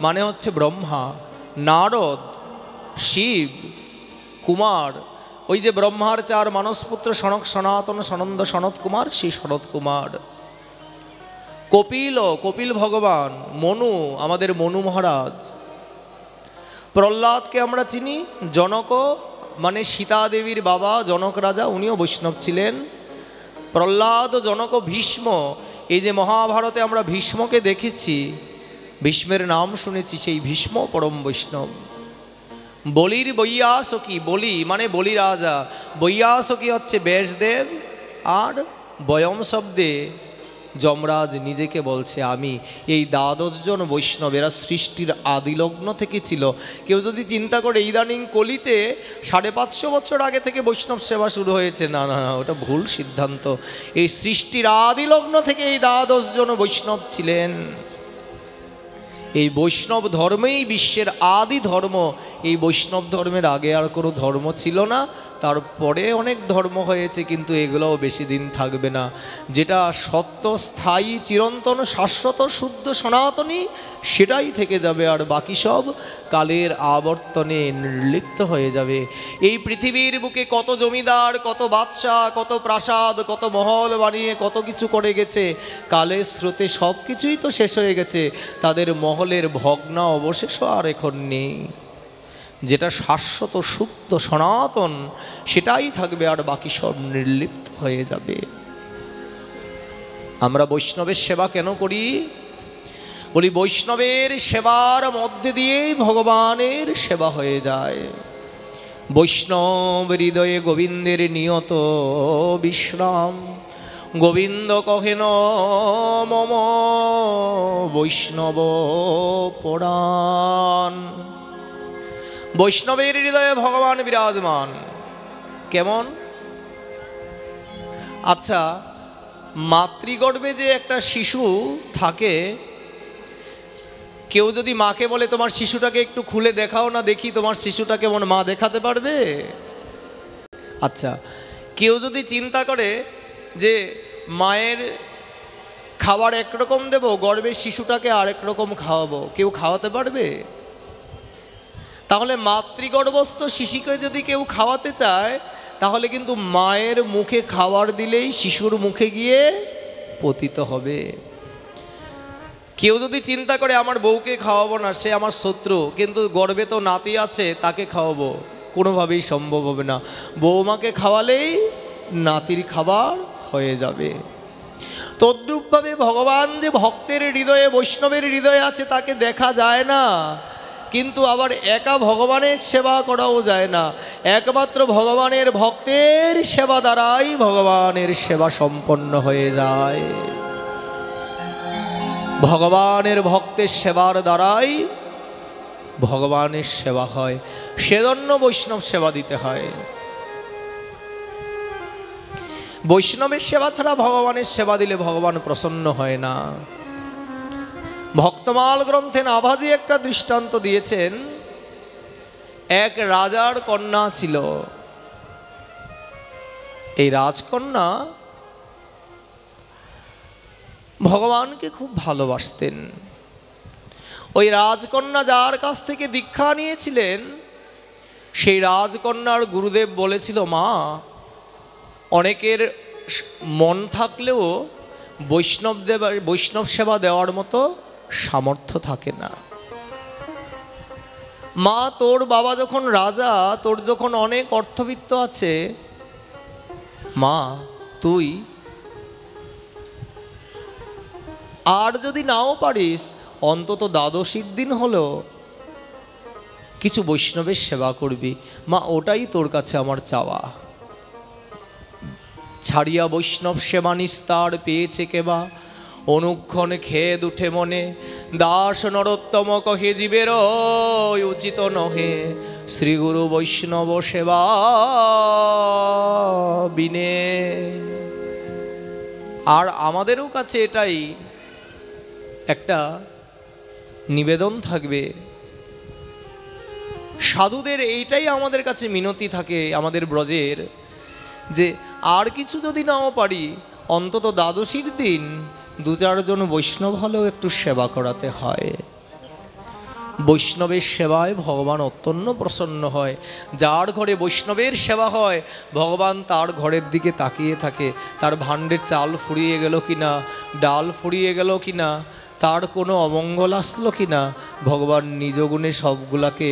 মানে হচ্ছে ব্রহ্মা, নারদ, শিব, কুমার, ওই যে ব্রহ্মার 4 মানসপুত্র, সনক, সনাতন, সনন্দ, সনত কুমার, সেই সনত কুমার। কপিল, কপিল ভগবান। মনু, আমাদের মনু মহারাজ। প্রহ্লাদকে আমরা চিনি। জনক মানে সীতা দেবীর বাবা জনক রাজা, উনিও বৈষ্ণব ছিলেন। প্রহ্লাদ, জনক, ভীষ্ম, এই যে মহাভারতে আমরা ভীষ্মকে দেখেছি, ভীষ্মের নাম শুনেছি, সেই ভীষ্ম পরম বৈষ্ণব। বলির বৈয়াসকি, বলি মানে বলি রাজা, বৈয়াসকি হচ্ছে ব্যাসদেব। আর বয়ম শব্দে যমরাজ নিজেকে বলছে আমি। এই 12 জন বৈষ্ণব, এরা সৃষ্টির আদিলগ্ন থেকে ছিল। কেউ যদি চিন্তা করে ইদানিং কলিতে 550 বছর আগে থেকে বৈষ্ণব সেবা শুরু হয়েছে, না না, ওটা ভুল সিদ্ধান্ত। এই সৃষ্টির আদিলগ্ন থেকে এই 12 জন বৈষ্ণব ছিলেন। এই বৈষ্ণব ধর্মেই বিশ্বের আদি ধর্ম। এই বৈষ্ণব ধর্মের আগে আর কোনো ধর্ম ছিল না, তারপরে অনেক ধর্ম হয়েছে, কিন্তু এগুলোও বেশি দিন থাকবে না। যেটা সত্য, স্থায়ী, চিরন্তন, শাশ্বত, শুদ্ধ, সনাতনী, সেটাই থেকে যাবে, আর বাকি সব কালের আবর্তনে নির্লিপ্ত হয়ে যাবে। এই পৃথিবীর বুকে কত জমিদার, কত বাদশা, কত প্রাসাদ, কত মহল বানিয়ে কত কিছু করে গেছে, কালের স্রোতে সব কিছুই তো শেষ হয়ে গেছে। তাদের মহলের ভগ্ন অবশেষও আর এখন নেই। যেটা শাশ্বত, শুদ্ধ, সনাতন, সেটাই থাকবে, আর বাকি সব নির্লিপ্ত হয়ে যাবে। আমরা বৈষ্ণবের সেবা কেন করি? বলি, বৈষ্ণবের সেবার মধ্যে দিয়েই ভগবানের সেবা হয়ে যায়। বৈষ্ণব হৃদয়ে গোবিন্দের নিয়ত বিশ্রাম, গোবিন্দ কহেন মম বৈষ্ণব পরাণ। বৈষ্ণবের হৃদয়ে ভগবান বিরাজমান। কেমন? আচ্ছা, মাতৃগর্ভে যে একটা শিশু থাকে, কেউ যদি মাকে বলে তোমার শিশুটাকে একটু খুলে দেখাও না, দেখি তোমার শিশুটা কেমন, মা দেখাতে পারবে? আচ্ছা, কেউ যদি চিন্তা করে যে মায়ের খাবার একরকম দেবো, গর্ভের শিশুটাকে আরেক রকম খাওয়াবো, কেউ খাওয়াতে পারবে? তাহলে মাতৃগর্ভস্থ শিশুকে যদি কেউ খাওয়াতে চায়, তাহলে কিন্তু মায়ের মুখে খাবার দিলেই শিশুর মুখে গিয়ে পতিত হবে। কেউ যদি চিন্তা করে আমার বউকে খাওয়াবো না, সে আমার শত্রু, কিন্তু গর্ভে তো নাতি আছে, তাকে খাওয়াবো, কোনোভাবেই সম্ভব হবে না। বৌমাকে খাওয়ালেই নাতির খাবার হয়ে যাবে। তদ্রূপভাবে ভগবান যে ভক্তের হৃদয়ে, বৈষ্ণবের হৃদয়ে আছে, তাকে দেখা যায় না, কিন্তু আবার একা ভগবানের সেবা করাও যায় না। একমাত্র ভগবানের ভক্তের সেবা দ্বারাই ভগবানের সেবা সম্পন্ন হয়ে যায়। ভগবানের ভক্তের সেবার দ্বারাই ভগবানের সেবা হয়, সেজন্য বৈষ্ণব সেবা দিতে হয়। বৈষ্ণবের সেবা ছাড়া ভগবানের সেবা দিলে ভগবান প্রসন্ন হয় না। ভক্তমাল গ্রন্থে নাভাজি একটা দৃষ্টান্ত দিয়েছেন। এক রাজার কন্যা ছিল। এই রাজকন্যা ভগবানকে খুব ভালোবাসতেন। ওই রাজকন্যা যার কাছ থেকে দীক্ষা নিয়েছিলেন, সেই রাজকন্যার গুরুদেব বলেছিল, মা, অনেকের মন থাকলেও বৈষ্ণব সেবা দেওয়ার মতো সামর্থ্য থাকে না। মা, তোর বাবা যখন রাজা, তোর যখন অনেক অর্থবিত্ত আছে, মা তুই আর যদি নাও পারিস, অন্তত দ্বাদশীর দিন হলো কিছু বৈষ্ণবের সেবা করবি। মা, ওটাই তোর কাছে আমার চাওয়া। ছাড়িয়া বৈষ্ণব সেবা নিস্তার পেয়েছে কেবা, অনুক্ষণ খেদ উঠে মনে, দাস নরোত্তম কহে জীবের উচিত নহে, শ্রীগুরু বৈষ্ণব সেবা বিনে। আর আমাদেরও কাছে এটাই একটা নিবেদন থাকবে, সাধুদের এইটাই আমাদের কাছে মিনতি থাকে আমাদের ব্রজের, যে আর কিছু যদি নাও পারি, অন্তত দ্বাদশীর দিন দু চারজন বৈষ্ণব হলেও একটু সেবা করাতে হয়। বৈষ্ণবের সেবায় ভগবান অত্যন্ত প্রসন্ন হয়। যার ঘরে বৈষ্ণবের সেবা হয়, ভগবান তার ঘরের দিকে তাকিয়ে থাকে। তার ভাণ্ডের চাল ফুরিয়ে গেল কিনা, ডাল ফুরিয়ে গেল কিনা, তার কোনো অমঙ্গল আসলো কিনা, ভগবান নিজ গুণে সবগুলাকে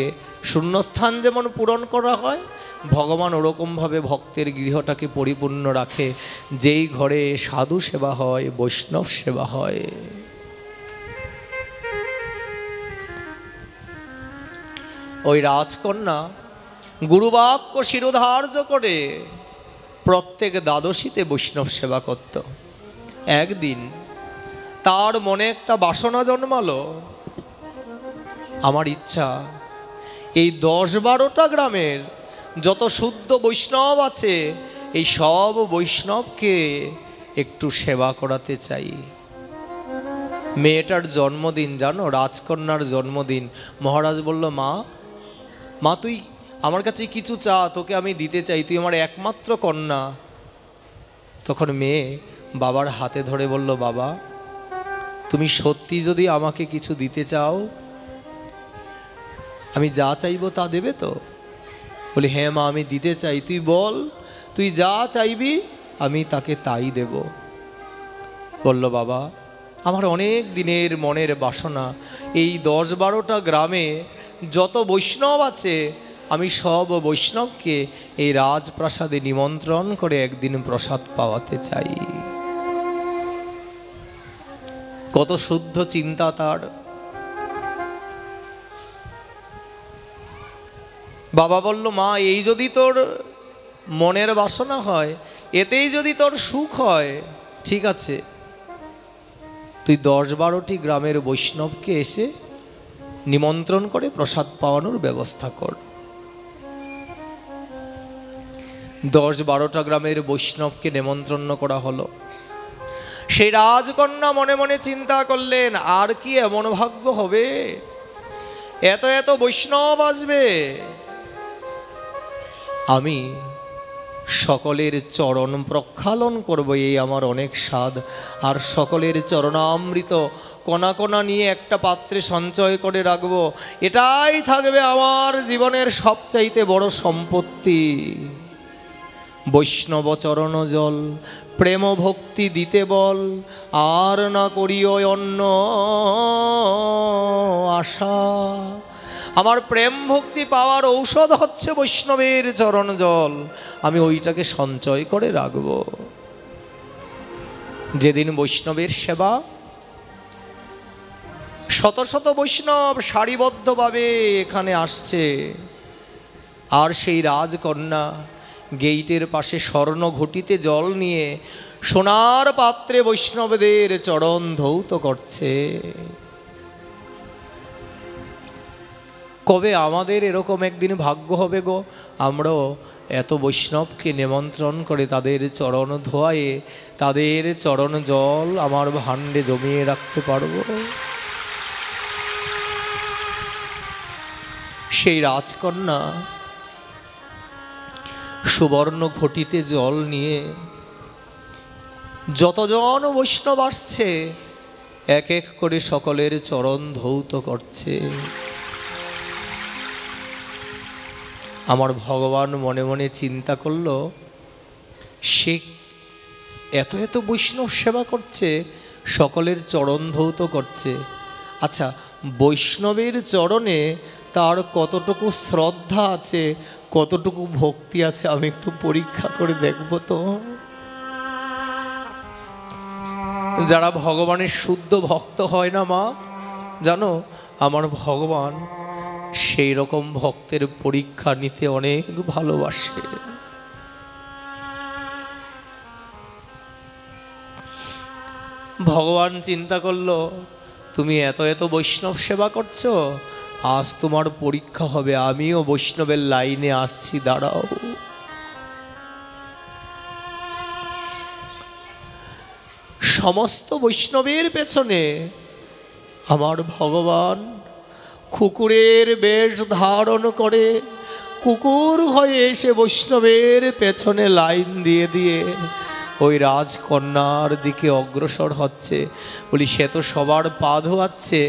শূন্যস্থান যেমন পূরণ করা হয়, ভগবান ওরকমভাবে ভক্তের গৃহটাকে পরিপূর্ণ রাখে। যেই ঘরে সাধু সেবা হয়, বৈষ্ণব সেবা হয়। ওই রাজকন্যা গুরুবাক্য শিরোধার্য করে প্রত্যেক দ্বাদশীতে বৈষ্ণব সেবা করত। একদিন তার মনে একটা বাসনা জন্মালো, আমার ইচ্ছা এই 10-12টা গ্রামের যত শুদ্ধ বৈষ্ণব আছে, এই সব বৈষ্ণবকে একটু সেবা করাতে চাই। মেয়েটার জন্মদিন, জানো, রাজকন্যার জন্মদিন। মহারাজ বলল, মা মা তুই আমার কাছে কিছু চা, তোকে আমি দিতে চাই, তুই আমার একমাত্র কন্যা। তখন মেয়ে বাবার হাতে ধরে বলল, বাবা তুমি সত্যি যদি আমাকে কিছু দিতে চাও, আমি যা চাইবো তা দেবে তো? বলি, হ্যাঁ মা আমি দিতে চাই, তুই বল, তুই যা চাইবি আমি তাকে তাই দেব। বলল, বাবা আমার অনেক দিনের মনের বাসনা, এই 10-12টা গ্রামে যত বৈষ্ণব আছে আমি সব বৈষ্ণবকে এই রাজপ্রাসাদে নিমন্ত্রণ করে একদিন প্রসাদ পাওয়াতে চাই। কত শুদ্ধ চিন্তা তার। বাবা বলল, মা এই যদি তোর মনের বাসনা হয়, এতেই যদি তোর সুখ হয়, ঠিক আছে, তুই 10-12টি গ্রামের বৈষ্ণবকে এসে নিমন্ত্রণ করে প্রসাদ পাওয়ানোর ব্যবস্থা কর। 10-12টা গ্রামের বৈষ্ণবকে নিমন্ত্রণ করা হলো। সেই রাজকন্যা মনে মনে চিন্তা করলেন, আর কি এমন ভাগ্য হবে, এত এত বৈষ্ণব আসবে, আমি সকলের চরণ প্রক্ষালন করব, এই আমার অনেক স্বাদ। আর সকলের চরণামৃত কণা কণা নিয়ে একটা পাত্রে সঞ্চয় করে রাখব, এটাই থাকবে আমার জীবনের সবচাইতে বড় সম্পত্তি। বৈষ্ণব চরণ জল প্রেম ভক্তি দিতে বল, আর না করিও অন্য আশা। আমার প্রেম ভক্তি পাওয়ার ঔষধ হচ্ছে বৈষ্ণবের চরণ জল, আমি ওইটাকে সঞ্চয় করে রাখব। যেদিন বৈষ্ণবের সেবা, শত শত বৈষ্ণব সারিবদ্ধভাবে এখানে আসছে, আর সেই রাজকন্যা গেইটের পাশে স্বর্ণ ঘটিতে জল নিয়ে সোনার পাত্রে বৈষ্ণবদের চরণ ধৌত করছে। কবে আমাদের এরকম একদিন ভাগ্য হবে গো, আমরাও এত বৈষ্ণবকে নিমন্ত্রণ করে তাদের চরণ ধোয়ায়ে তাদের চরণ জল আমার ভাণ্ডে জমিয়ে রাখতে পারব? সেই রাজকন্যা সুবর্ণ ঘটিতে জল নিয়ে যতজন বৈষ্ণব আসছে এক এক করে সকলের চরণ ধৌত করছে। আমার ভগবান মনে মনে চিন্তা করল, সে এত এত বৈষ্ণব সেবা করছে, সকলের চরণ ধৌত করছে, আচ্ছা বৈষ্ণবের চরণে তার কতটুকু শ্রদ্ধা আছে, কতটুকু ভক্তি আছে, আমি একটু পরীক্ষা করে দেখব তো। যারা ভগবানের শুদ্ধ ভক্ত হয় না মা, জানো আমার ভগবান সেই রকম ভক্তের পরীক্ষা নিতে অনেক ভালোবাসে। ভগবান চিন্তা করলো, তুমি এত এত বৈষ্ণব সেবা করছো, আজ তোমার পরীক্ষা হবে, আমিও বৈষ্ণবের লাইনে আসছি, দাঁড়াও। সমস্ত বৈষ্ণবের পেছনে আমার ভগবান কুকুরের বেশ ধারণ করে কুকুর হয়ে এসে বৈষ্ণবের পেছনে লাইন দিয়ে দিয়ে ওই রাজকন্যার দিকে অগ্রসর হচ্ছে। বলি, সে তো সবার পা ধোয়াচ্ছে,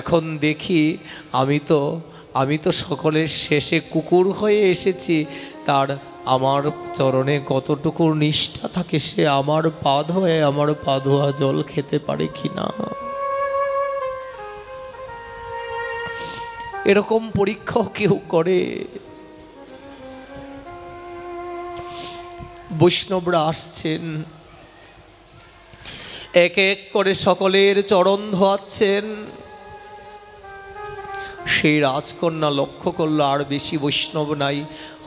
এখন দেখি আমি তো সকলের শেষে কুকুর হয়ে এসেছি, তার আমার চরণে কতটুকু নিষ্ঠা থাকে, সে আমার পা ধোয়ে আমার পা ধোয়া জল খেতে পারে কিনা। এরকম পরীক্ষাও কেউ করে? বৈষ্ণবরা আসছেন, এক এক করে সকলের চরণ ধোয়াচ্ছেন। সেই রাজকন্যা লক্ষ্য করলো আর বেশি বৈষ্ণব নাই।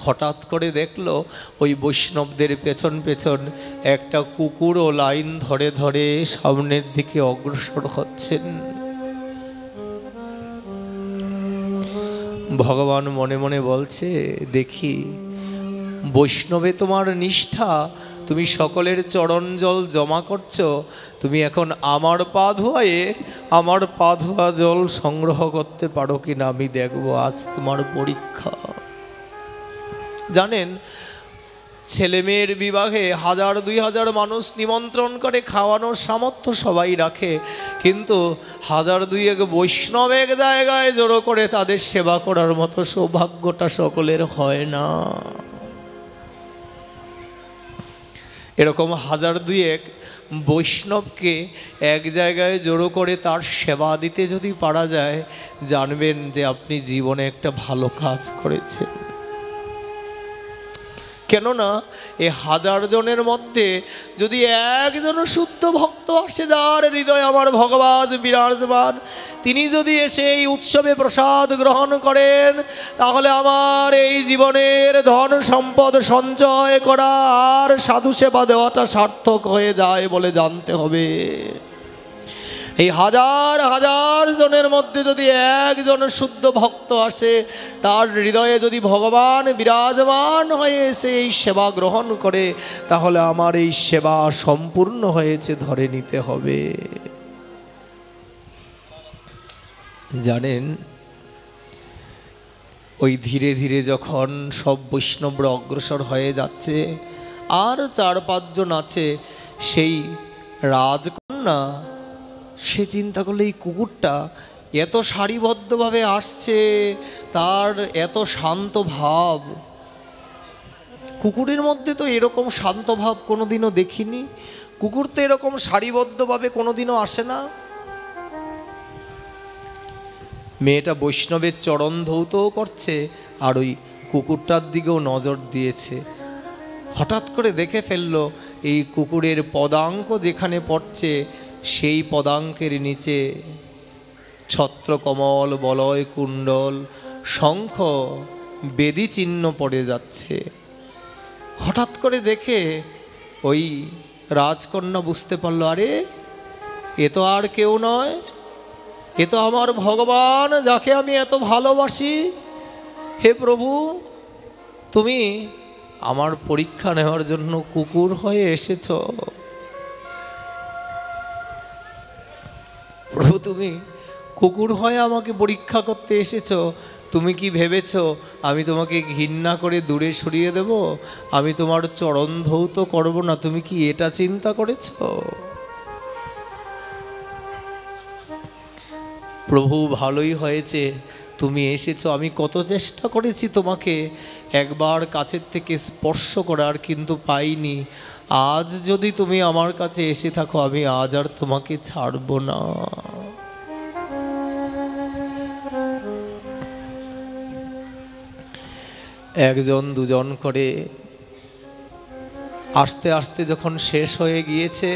হঠাৎ করে দেখলো ওই বৈষ্ণবদের পেছন পেছন একটা কুকুরও লাইন ধরে ধরে সামনের দিকে অগ্রসর হচ্ছেন। ভগবান মনে মনে বলছে, দেখি বৈষ্ণবে তোমার নিষ্ঠা, তুমি সকলের চরণ জল জমা করছো, তুমি এখন আমার পা ধোয়ে আমার পা ধোয়া জল সংগ্রহ করতে পারো কিনা আমি দেখব, আজ তোমার পরীক্ষা। জানেন, ছেলে মেয়ের বিবাহে 1000-2000 মানুষ নিমন্ত্রণ করে, খাওয়ানোর সামর্থ্য সবাই রাখে, কিন্তু 1000-2000 বৈষ্ণব এক জায়গায় জড়ো করে তাদের সেবা করার মতো সৌভাগ্যটা সকলের হয় না। এরকম 1000-2000 বৈষ্ণবকে এক জায়গায় জড়ো করে তার সেবা দিতে যদি পারা যায়, জানবেন যে আপনি জীবনে একটা ভালো কাজ করেছেন। কেননা এই 1000 জনের মধ্যে যদি একজন শুদ্ধ ভক্ত আসে, যার হৃদয়ে আমার ভগবান বিরাজমান, তিনি যদি এসে এই উৎসবে প্রসাদ গ্রহণ করেন, তাহলে আমার এই জীবনের ধন সম্পদ সঞ্চয় করা আর সাধু সেবা দেওয়াটা সার্থক হয়ে যায় বলে জানতে হবে। এই 1000 জনের মধ্যে যদি একজন শুদ্ধ ভক্ত আসে, তার হৃদয়ে যদি ভগবান বিরাজমান হয়ে এসে এই সেবা গ্রহণ করে, তাহলে আমার এই সেবা সম্পূর্ণ হয়েছে ধরে নিতে হবে। জানেন, ওই ধীরে ধীরে যখন সব বৈষ্ণবরা অগ্রসর হয়ে যাচ্ছে, আর 4-5 জন আছে, সেই রাজকন্যা সে চিন্তা করলে এই কুকুরটা এত সারিবদ্ধভাবে আসছে, তার এত শান্ত ভাব, কুকুরের মধ্যে তো এরকম শান্ত ভাব কোনোদিনও দেখিনি, কুকুর তো এরকম সারিবদ্ধভাবে কোনোদিনও আসে না। মেয়েটা বৈষ্ণবের চরণ ধৌতও করছে আর ওই কুকুরটার দিকেও নজর দিয়েছে। হঠাৎ করে দেখে ফেলল এই কুকুরের পদাঙ্ক যেখানে পড়ছে, সেই পদাঙ্কের নিচে ছত্রকমল, বলয় কুণ্ডল, শঙ্খ, বেদী চিহ্ন পড়ে যাচ্ছে। হঠাৎ করে দেখে ওই রাজকন্যা বুঝতে পারল, আরে এ তো আর কেউ নয়, এ তো আমার ভগবান, যাকে আমি এত ভালোবাসি। হে প্রভু, তুমি আমার পরীক্ষা নেওয়ার জন্য কুকুর হয়ে এসেছ। প্রভু, তুমি কুকুর হয়ে আমাকে পরীক্ষা করতে এসেছ। তুমি কি ভেবেছ আমি তোমাকে ঘৃণা করে দূরে সরিয়ে দেব, আমি তোমার চরণ ধৌত করব না? তুমি কি এটা চিন্তা করেছ? প্রভু, ভালোই হয়েছে তুমি এসেছো। আমি কত চেষ্টা করেছি তোমাকে একবার কাছের থেকে স্পর্শ করার, কিন্তু পাইনি। আজ যদি তুমি আমার কাছে এসে থাকো, আমি আজ আর তোমাকে ছাড়ব না। একজন দুজন করে আস্তে আস্তে যখন শেষ হয়ে গিয়েছে,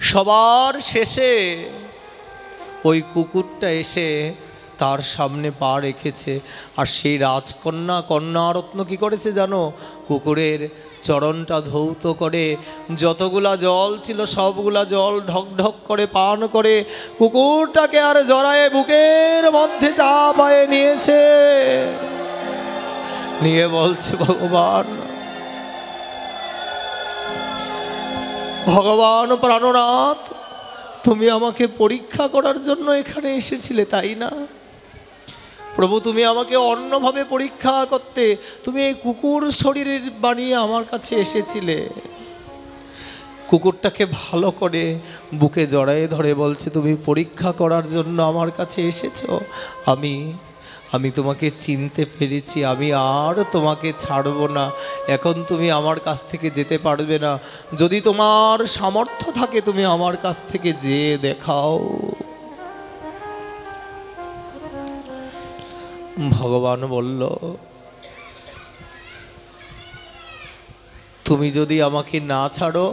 সবার শেষে ওই কুকুরটা এসে তার সামনে পা রেখেছে। আর সেই রাজকন্যা, কন্যারত্ন কি করেছে জানো? কুকুরের চরণটা ধৌত করে যতগুলা জল ছিল সবগুলা জল ঢক ঢক করে পান করে কুকুরটাকে আর জড়ায়ে বুকের মধ্যে চাপায়ে নিয়েছে। নিয়ে বলছে, ভগবান, ভগবান প্রাণনাথ, তুমি আমাকে পরীক্ষা করার জন্য এখানে এসেছিলে, তাই না? প্রভু, তুমি আমাকে অন্যভাবে পরীক্ষা করতে তুমি এই কুকুর শরীরের বানিয়ে আমার কাছে এসেছিলে। কুকুরটাকে ভালো করে বুকে জড়ায়ে ধরে বলছে, তুমি পরীক্ষা করার জন্য আমার কাছে এসেছো। আমি তোমাকে চিনতে পেরেছি, আমি আর তোমাকে ছাড়ব না। এখন তুমি আমার কাছ থেকে যেতে পারবে না। যদি তোমার সামর্থ্য থাকে তুমি আমার কাছ থেকে যেয়ে দেখাও। ভগবান বলল, তুমি যদি আমাকে না ছাড়ো,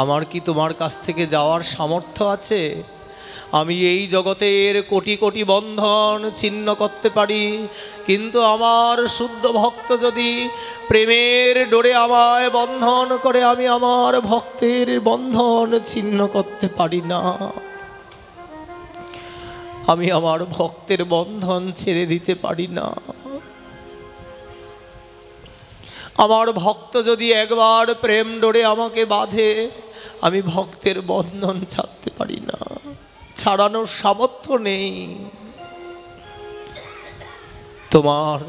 আমার কি তোমার কাছ থেকে যাওয়ার সামর্থ্য আছে? আমি এই জগতের কোটি কোটি বন্ধন ছিন্ন করতে পারি, কিন্তু আমার শুদ্ধ ভক্ত যদি প্রেমের ডোরে আমায় বন্ধন করে, আমি আমার ভক্তের বন্ধন ছিন্ন করতে পারি না। আমি আমার ভক্তের বন্ধন ছেড়ে দিতে পারি না। আমার ভক্ত যদি একবার প্রেম ডোরে আমাকে বাঁধে, আমি ভক্তের বন্ধন ছাড়তে পারি না, ছাড়ানোর সামর্থ্য নেই। তোমার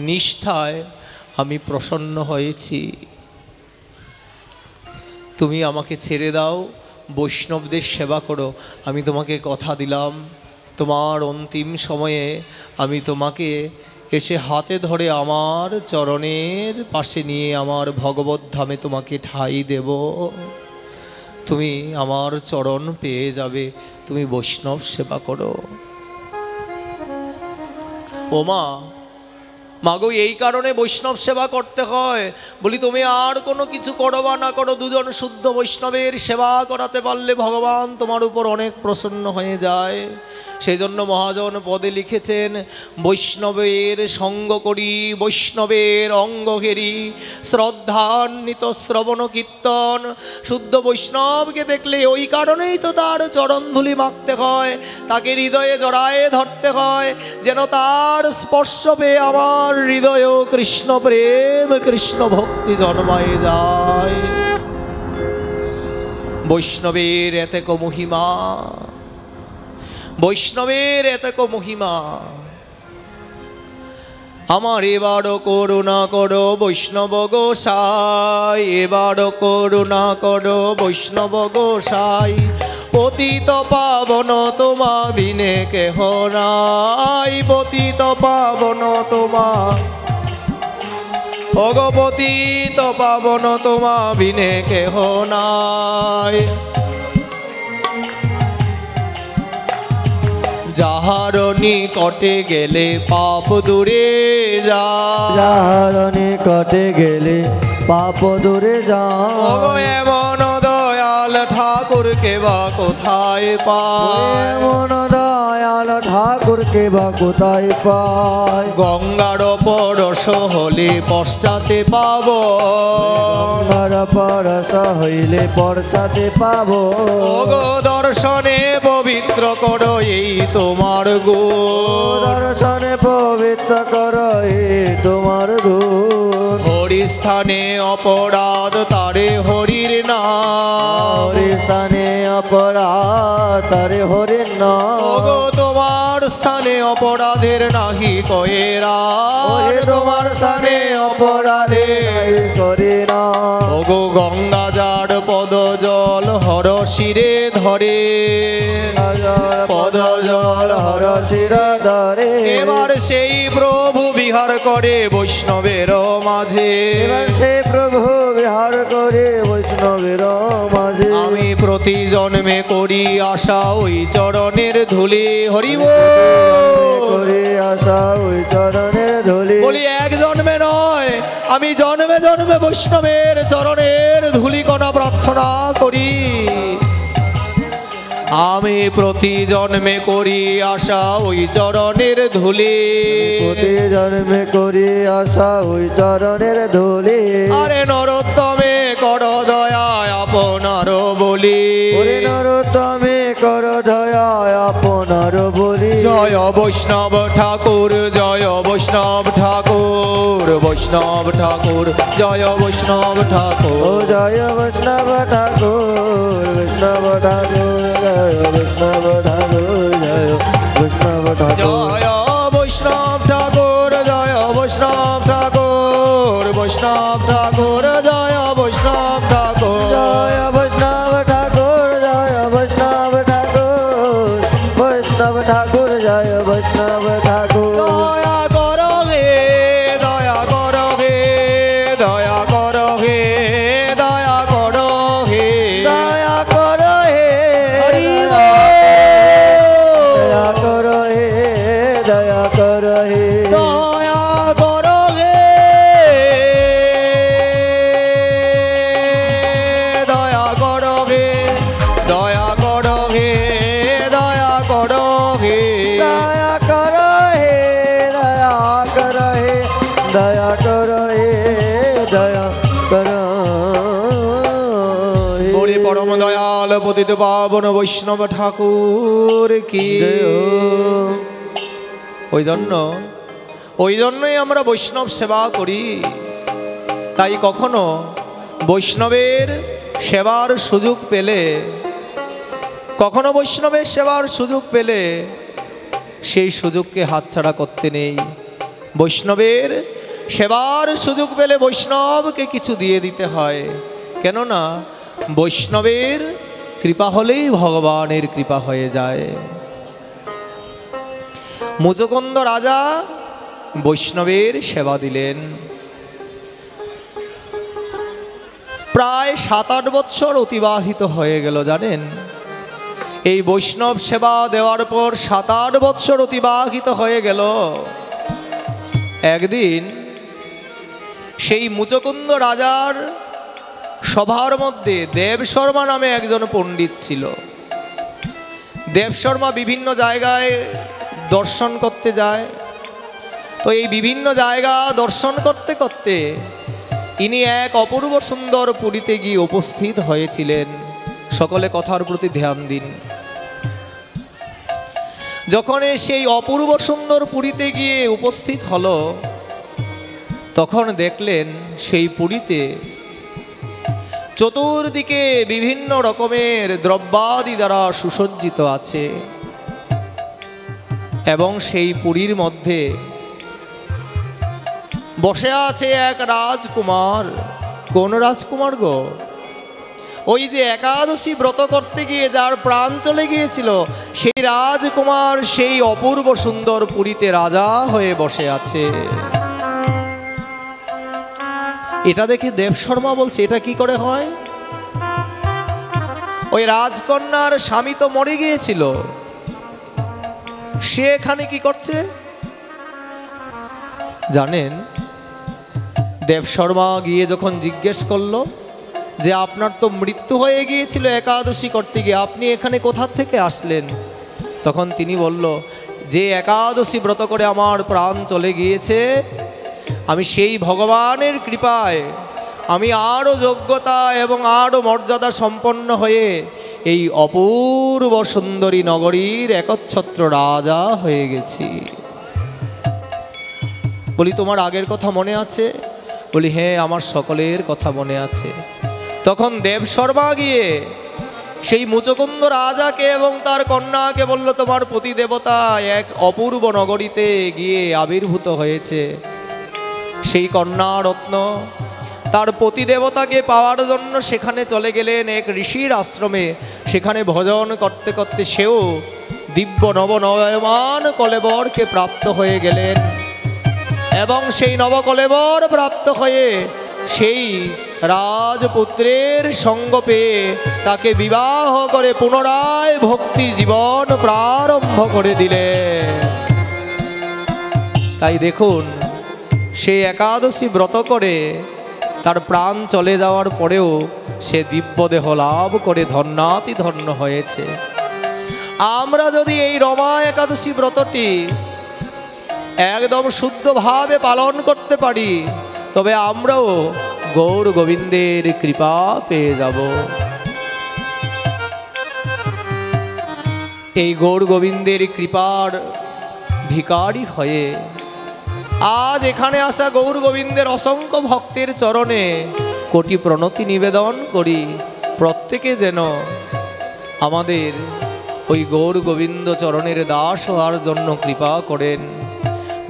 নিষ্ঠায় আমি প্রসন্ন হয়েছি, তুমি আমাকে ছেড়ে দাও, বৈষ্ণবদের সেবা করো। আমি তোমাকে কথা দিলাম, তোমার অন্তিম সময়ে আমি তোমাকে এসে হাতে ধরে আমার চরণের পাশে নিয়ে আমার ভগবত ধামে তোমাকে ঠাঁই দেব। তুমি আমার চরণ পেয়ে যাবে, তুমি বৈষ্ণব সেবা করো। ও মা, মাগো এই কারণে বৈষ্ণব সেবা করতে হয়। বলি তুমি আর কোনো কিছু করো বা না করো, দুজন শুদ্ধ বৈষ্ণবের সেবা করাতে পারলে ভগবান তোমার উপর অনেক প্রসন্ন হয়ে যায়। সেই জন্য মহাজন পদে লিখেছেন, বৈষ্ণবের সঙ্গ করি, বৈষ্ণবের অঙ্গ ঘেরি, শ্রদ্ধান্বিত শ্রবণ কীর্তন। শুদ্ধ বৈষ্ণবকে দেখলে ওই কারণেই তো তার চরণধুলি মাখতে হয়, তাকে হৃদয়ে জড়ায়ে ধরতে হয়, যেন তার স্পর্শ পেয়ে আমার হৃদয় কৃষ্ণ প্রেম, কৃষ্ণ ভক্তি জন্মায় যায়। বৈষ্ণবের এতেক মহিমা, বৈষ্ণবের এতেক মহিমা। আমার এবারও করুণা করো বৈষ্ণব গোসাই, এবারও করুণা করো বৈষ্ণব গোসাই। পতিত পাবন তোমা বিনে কেহ নাই, পতিত পাবন তোমা, ভগবতীত পাবন তোমা বিনে কেহ নাই। যাহার নিকটে গেলে পাপ দূরে যায়, যাহার নিকটে গেলে পাপ দূরে যায়। এমন দয়াল ঠাকুরকে বা কোথায় পায়, এমন দয়াল ঠাকুরকে বা কোথায় পায়। গঙ্গার পরশ হলে পশ্চাতে পাব, গঙ্গার পরশ হইলে পশ্চাতে পাব। ওগো দর্শনে পবিত্র করো এই তোমার গুণ, দর্শনে পবিত্র কর এই তোমার গুণ। হরিস্থানে অপরাধ তারে হরির নাম, হরিস্থানে অপরাধ তারে হরির নাম। ওগো তোমার স্থানে অপরাধের নাহি কয়েরা, ওরে তোমার স্থানে অপরাধে করে না। ওগো গঙ্গা যার পদ জল হর শিরে ধরে, পদ জল হর শিরা ধরে। এবার সেই প্রভু বিহার করে বৈষ্ণবের মাঝে, এবার সে প্রভু বিহার করে বৈষ্ণবের মাঝে। আমি প্রতি জন্মে করি আশা ওই চরণের ধুলি, হরিব করে আসা ওই চরণের ধুলি। বলি এক জন্মে নয়, আমি জন্মে জন্মে বৈষ্ণবের চরণের ধুলিকণা প্রার্থনা করি। আমি প্রতি জন্মে করি আশা ওই চরণের ধুলি, প্রতি জন্মে করি আসা ওই চরণের ধুলি। আরে নরোত্তমে কর দয়া আপনার বলি, ওরে নরোত্তমে কর দয়া আপনার বলি। জয় বৈষ্ণব ঠাকুর, জয় বৈষ্ণব ঠাকুর, বৈষ্ণব ঠাকুর, জয় বৈষ্ণব ঠাকুর। ও জয় বৈষ্ণব ঠাকুর, বৈষ্ণব ঠাকুর, জয় বৈষ্ণব ঠাকুর, জয় বৈষ্ণব ঠাকুর। জয় বৈষ্ণব ঠাকুর, জয় বৈষ্ণব ঠাকুর, বৈষ্ণব ঠাকুর, জয় বৈষ্ণব ঠাকুর। জয় বৈষ্ণব ঠাকুর, জয় বৈষ্ণব ঠাকুর, বৈষ্ণব ঠাকুর, জয় বৈষ্ণব ঠাকুর। দয়া করো হে, দয়া করো হে, দয়া করো হে, দয়া করো হে, দয়া করো হে, হরি দয়া করো হে, দয়া করো হে। দয়া করো হে, দয়া করো হে, দয়া করো হে, দয়া করো হে। দয়া করো হে, দয়া করো হে, দয়া করো হে, দয়া করো হে। বলি পরম দয়াল পতিত পাবন বৈষ্ণব ঠাকুর কি। ওই জন্যই আমরা বৈষ্ণব সেবা করি। তাই কখনো বৈষ্ণবের সেবার সুযোগ পেলে, কখনো বৈষ্ণবের সেবার সুযোগ পেলে সেই সুযোগকে হাতছাড়া করতে নেই। বৈষ্ণবের সেবার সুযোগ পেলে বৈষ্ণবকে কিছু দিয়ে দিতে হয়, কেননা বৈষ্ণবের কৃপা হলেই ভগবানের কৃপা হয়ে যায়। মুচকুন্দ রাজা বৈষ্ণবের সেবা দিলেন। প্রায় 7-8 বছর অতিবাহিত হয়ে গেল জানেন। এই বৈষ্ণব সেবা দেওয়ার পর 7-8 বছর অতিবাহিত হয়ে গেল। একদিন সেই মুচকুন্দ রাজার সভার মধ্যে দেবশর্মা নামে একজন পণ্ডিত ছিল। দেবশর্মা বিভিন্ন জায়গায় দর্শন করতে যায়। তো এই বিভিন্ন জায়গা দর্শন করতে করতে ইনি এক অপূর্ব সুন্দর পুরীতে গিয়ে উপস্থিত হয়েছিলেন। সকলে কথার প্রতি ধ্যান দিন। যখন সেই অপূর্ব সুন্দর পুরীতে গিয়ে উপস্থিত হলো, তখন দেখলেন সেই পুরীতে চতুর্দিকে বিভিন্ন রকমের দ্রব্যাদি দ্বারা সুসজ্জিত আছে এবং সেই পুরীর মধ্যে বসে আছে এক রাজকুমার। কোন রাজকুমার গো? ওই যে একাদশী ব্রত করতে গিয়ে যার প্রাণ চলে গিয়েছিল সেই রাজকুমার সেই অপূর্ব সুন্দর পুরীতে রাজা হয়ে বসে আছে। এটা দেখে দেবশর্মা বলছে, এটা কি করে হয়? ওই রাজকন্যার স্বামী তো মরে গিয়েছিল, সে এখানে কি করছে জানেন? দেবশর্মা গিয়ে যখন জিজ্ঞেস করলো যে আপনার তো মৃত্যু হয়ে গিয়েছিল একাদশী করতে গিয়ে, আপনি এখানে কোথা থেকে আসলেন? তখন তিনি বলল যে একাদশী ব্রত করে আমার প্রাণ চলে গিয়েছে, আমি সেই ভগবানের কৃপায় আমি আরও যোগ্যতা এবং আরও মর্যাদা সম্পন্ন হয়ে এই অপূর্ব সুন্দরী নগরীর একচ্ছত্র রাজা হয়ে গেছি। বলি তোমার আগের কথা মনে আছে? বলি হ্যাঁ, আমার সকলের কথা মনে আছে। তখন দেবশর্মা গিয়ে সেই মুচকুন্দ রাজাকে এবং তার কন্যাকে বলল, তোমার পতি দেবতা এক অপূর্ব নগরীতে গিয়ে আবির্ভূত হয়েছে। সেই কন্যা রত্ন তার পতি দেবতাকে পাওয়ার জন্য সেখানে চলে গেলেন এক ঋষির আশ্রমে। সেখানে ভজন করতে করতে সেও দিব্য নবনয়মান কলেবরকে প্রাপ্ত হয়ে গেলেন এবং সেই নবকলেবর প্রাপ্ত হয়ে সেই রাজপুত্রের সঙ্গ পেয়ে তাকে বিবাহ করে পুনরায় ভক্তি জীবন প্রারম্ভ করে দিলেন। তাই দেখুন, সে একাদশী ব্রত করে তার প্রাণ চলে যাওয়ার পরেও সে দিব্য দেহ লাভ করে ধন্যাতি ধন্য হয়েছে। আমরা যদি এই রমা একাদশী ব্রতটি একদম শুদ্ধভাবে পালন করতে পারি, তবে আমরাও গৌর গোবিন্দের কৃপা পেয়ে যাব। এই গৌর গোবিন্দের কৃপার ভিখারি হয়ে আজ এখানে আসা গৌর গোবিন্দের অসংখ্য ভক্তের চরণে কোটি প্রণতি নিবেদন করি, প্রত্যেকে যেন আমাদের ওই গৌর গোবিন্দ চরণের দাস হওয়ার জন্য কৃপা করেন।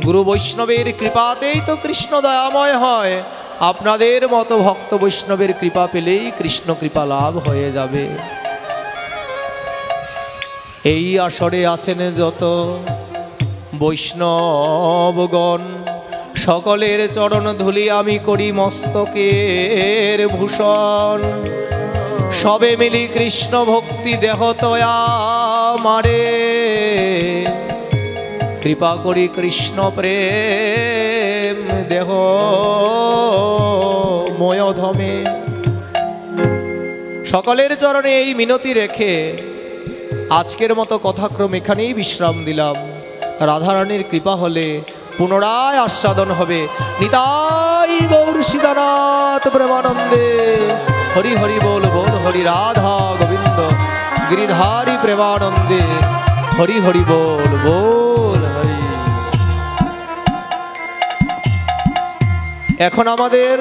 গুরু বৈষ্ণবের কৃপাতেই তো কৃষ্ণ দয়াময় হয়। আপনাদের মতো ভক্ত বৈষ্ণবের কৃপা পেলেই কৃষ্ণ কৃপা লাভ হয়ে যাবে। এই আসরে আছেন যত বৈষ্ণবগণ, সকলের চরণ ধুলি আমি করি মস্তকের ভূষণ। সবে মিলি কৃষ্ণ ভক্তি দেহ তয়া মারে, কৃপা করি কৃষ্ণ প্রেম দেহ ময়ধমে। সকলের চরণে এই মিনতি রেখে আজকের মতো কথাক্রম এখানেই বিশ্রাম দিলাম। রাধারানীর কৃপা হলে পুনরায় আস্বাদন হবে। নিতাই গৌর সীতানাথ প্রেমানন্দে। হরি হরি বল বল হরি রাধা গোবিন্দ গিরিধারী প্রেমানন্দে। হরি হরি বল বল হরি। এখন আমাদের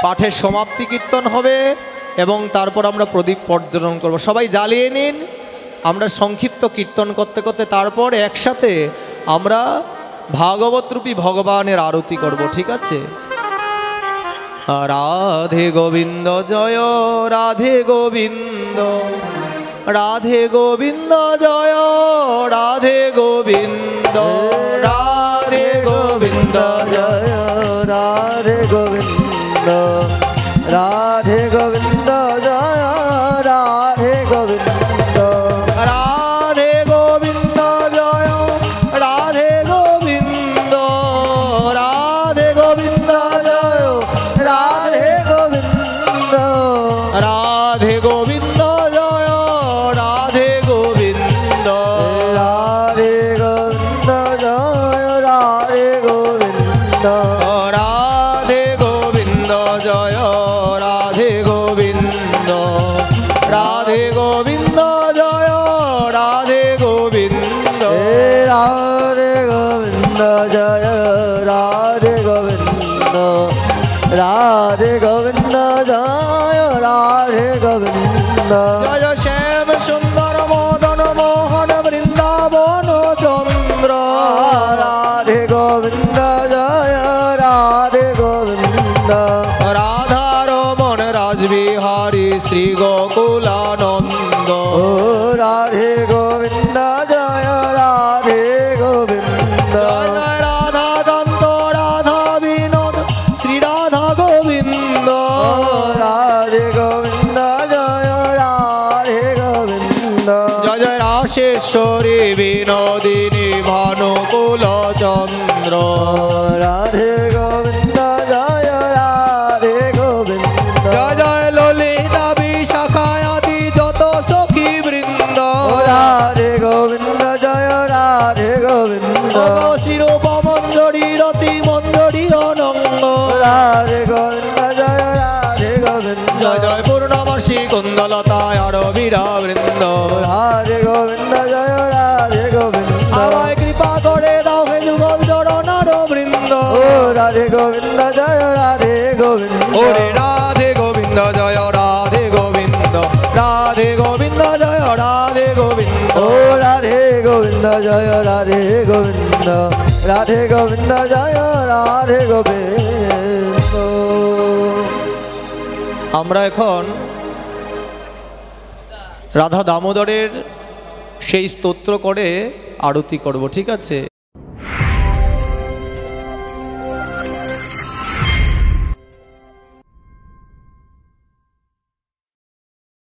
পাঠের সমাপ্তি কীর্তন হবে এবং তারপর আমরা প্রদীপ প্রজ্বলন করব। সবাই জ্বালিয়ে নিন। আমরা সংক্ষিপ্ত কীর্তন করতে করতে তারপর একসাথে আমরা ভাগবতরূপী ভগবানের আরতি করব, ঠিক আছে? রাধে গোবিন্দ জয় রাধে গোবিন্দ, রাধে গোবিন্দ জয় রাধে গোবিন্দ, রাধে গোবিন্দ জয় রাধে গোবিন্দ, রাধে গোবিন্দ জয় রাধে গোবিন্দ, রাধে গোবিন্দ জয় রাধে গোবিন্দ, রাধে গোবিন্দ জয় রাধে গোবিন্দ, রাধে গোবিন্দ জয় রাধে গোবিন্দ, রাধে গোবিন্দ জয় রাধে গোবিন্দ, রাধে গোবিন্দ জয় রাধে গোবিন্দ, রাধে গোবিন্দ জয় রাধে গোবিন্দ, রাধে গোবিন্দ জয় রাধে গোবিন্দ, রাধে গোবিন্দ জয় রাধে গোবিন্দ, জয় শ্যাম সুন্দর মদন মোহন বৃন্দাবন চন্দ্র, রাধে গোবিন্দ জয় রাধে গোবিন্দ, রাধারমণ রাজবিহারী শ্রী গোকুলানন্দ, ও রাধে গোবিন্দ জয় রাধে গোবিন্দ, জয় জয় রাধাকান্ত রাধা বিনোদ শ্রী রাধা গোবিন্দ, ও রাধে গোবিন্দ জয় রাধে গোবিন্দ, জয় জয় রাশেশ্বরী বিনোদিনী ভানুকুল চন্দ্র, রাধে গোবিন্দ জয় রাধে গোবিন্দ, জয় জয় ললিতা বিশাখায়াদি যত সখী বৃন্দ, রাধে গোবিন্দ জয় রাধে গোবিন্দ, শিরোপমঞ্জরি রতি মঞ্জরি অনঙ্গ, রাধে গোবিন্দ জয় রাধে গোবিন্দ, জয় জয় পূর্ণমাসী কুন্দলতায় আরবীরা বৃন্দ, রাধে গোবিন্দ জয় রাধে গোবিন্দ, আমায় কৃপা করে দাও হে যুগল চরণার বৃন্দ, ও রাধে গোবিন্দ জয় রাধে গোবিন্দ, ওরে রাধে গোবিন্দ জয় রাধে গোবিন্দ, রাধে গোবিন্দ জয় রাধে গোবিন্দ, ও রাধে গোবিন্দ জয় রাধে গোবিন্দ, রাধে গোবিন্দ জয় রাধে গোবিন্দ। আমরা এখন রাধা দামোদরের সেই স্তোত্র করে আরতি করব, ঠিক আছে?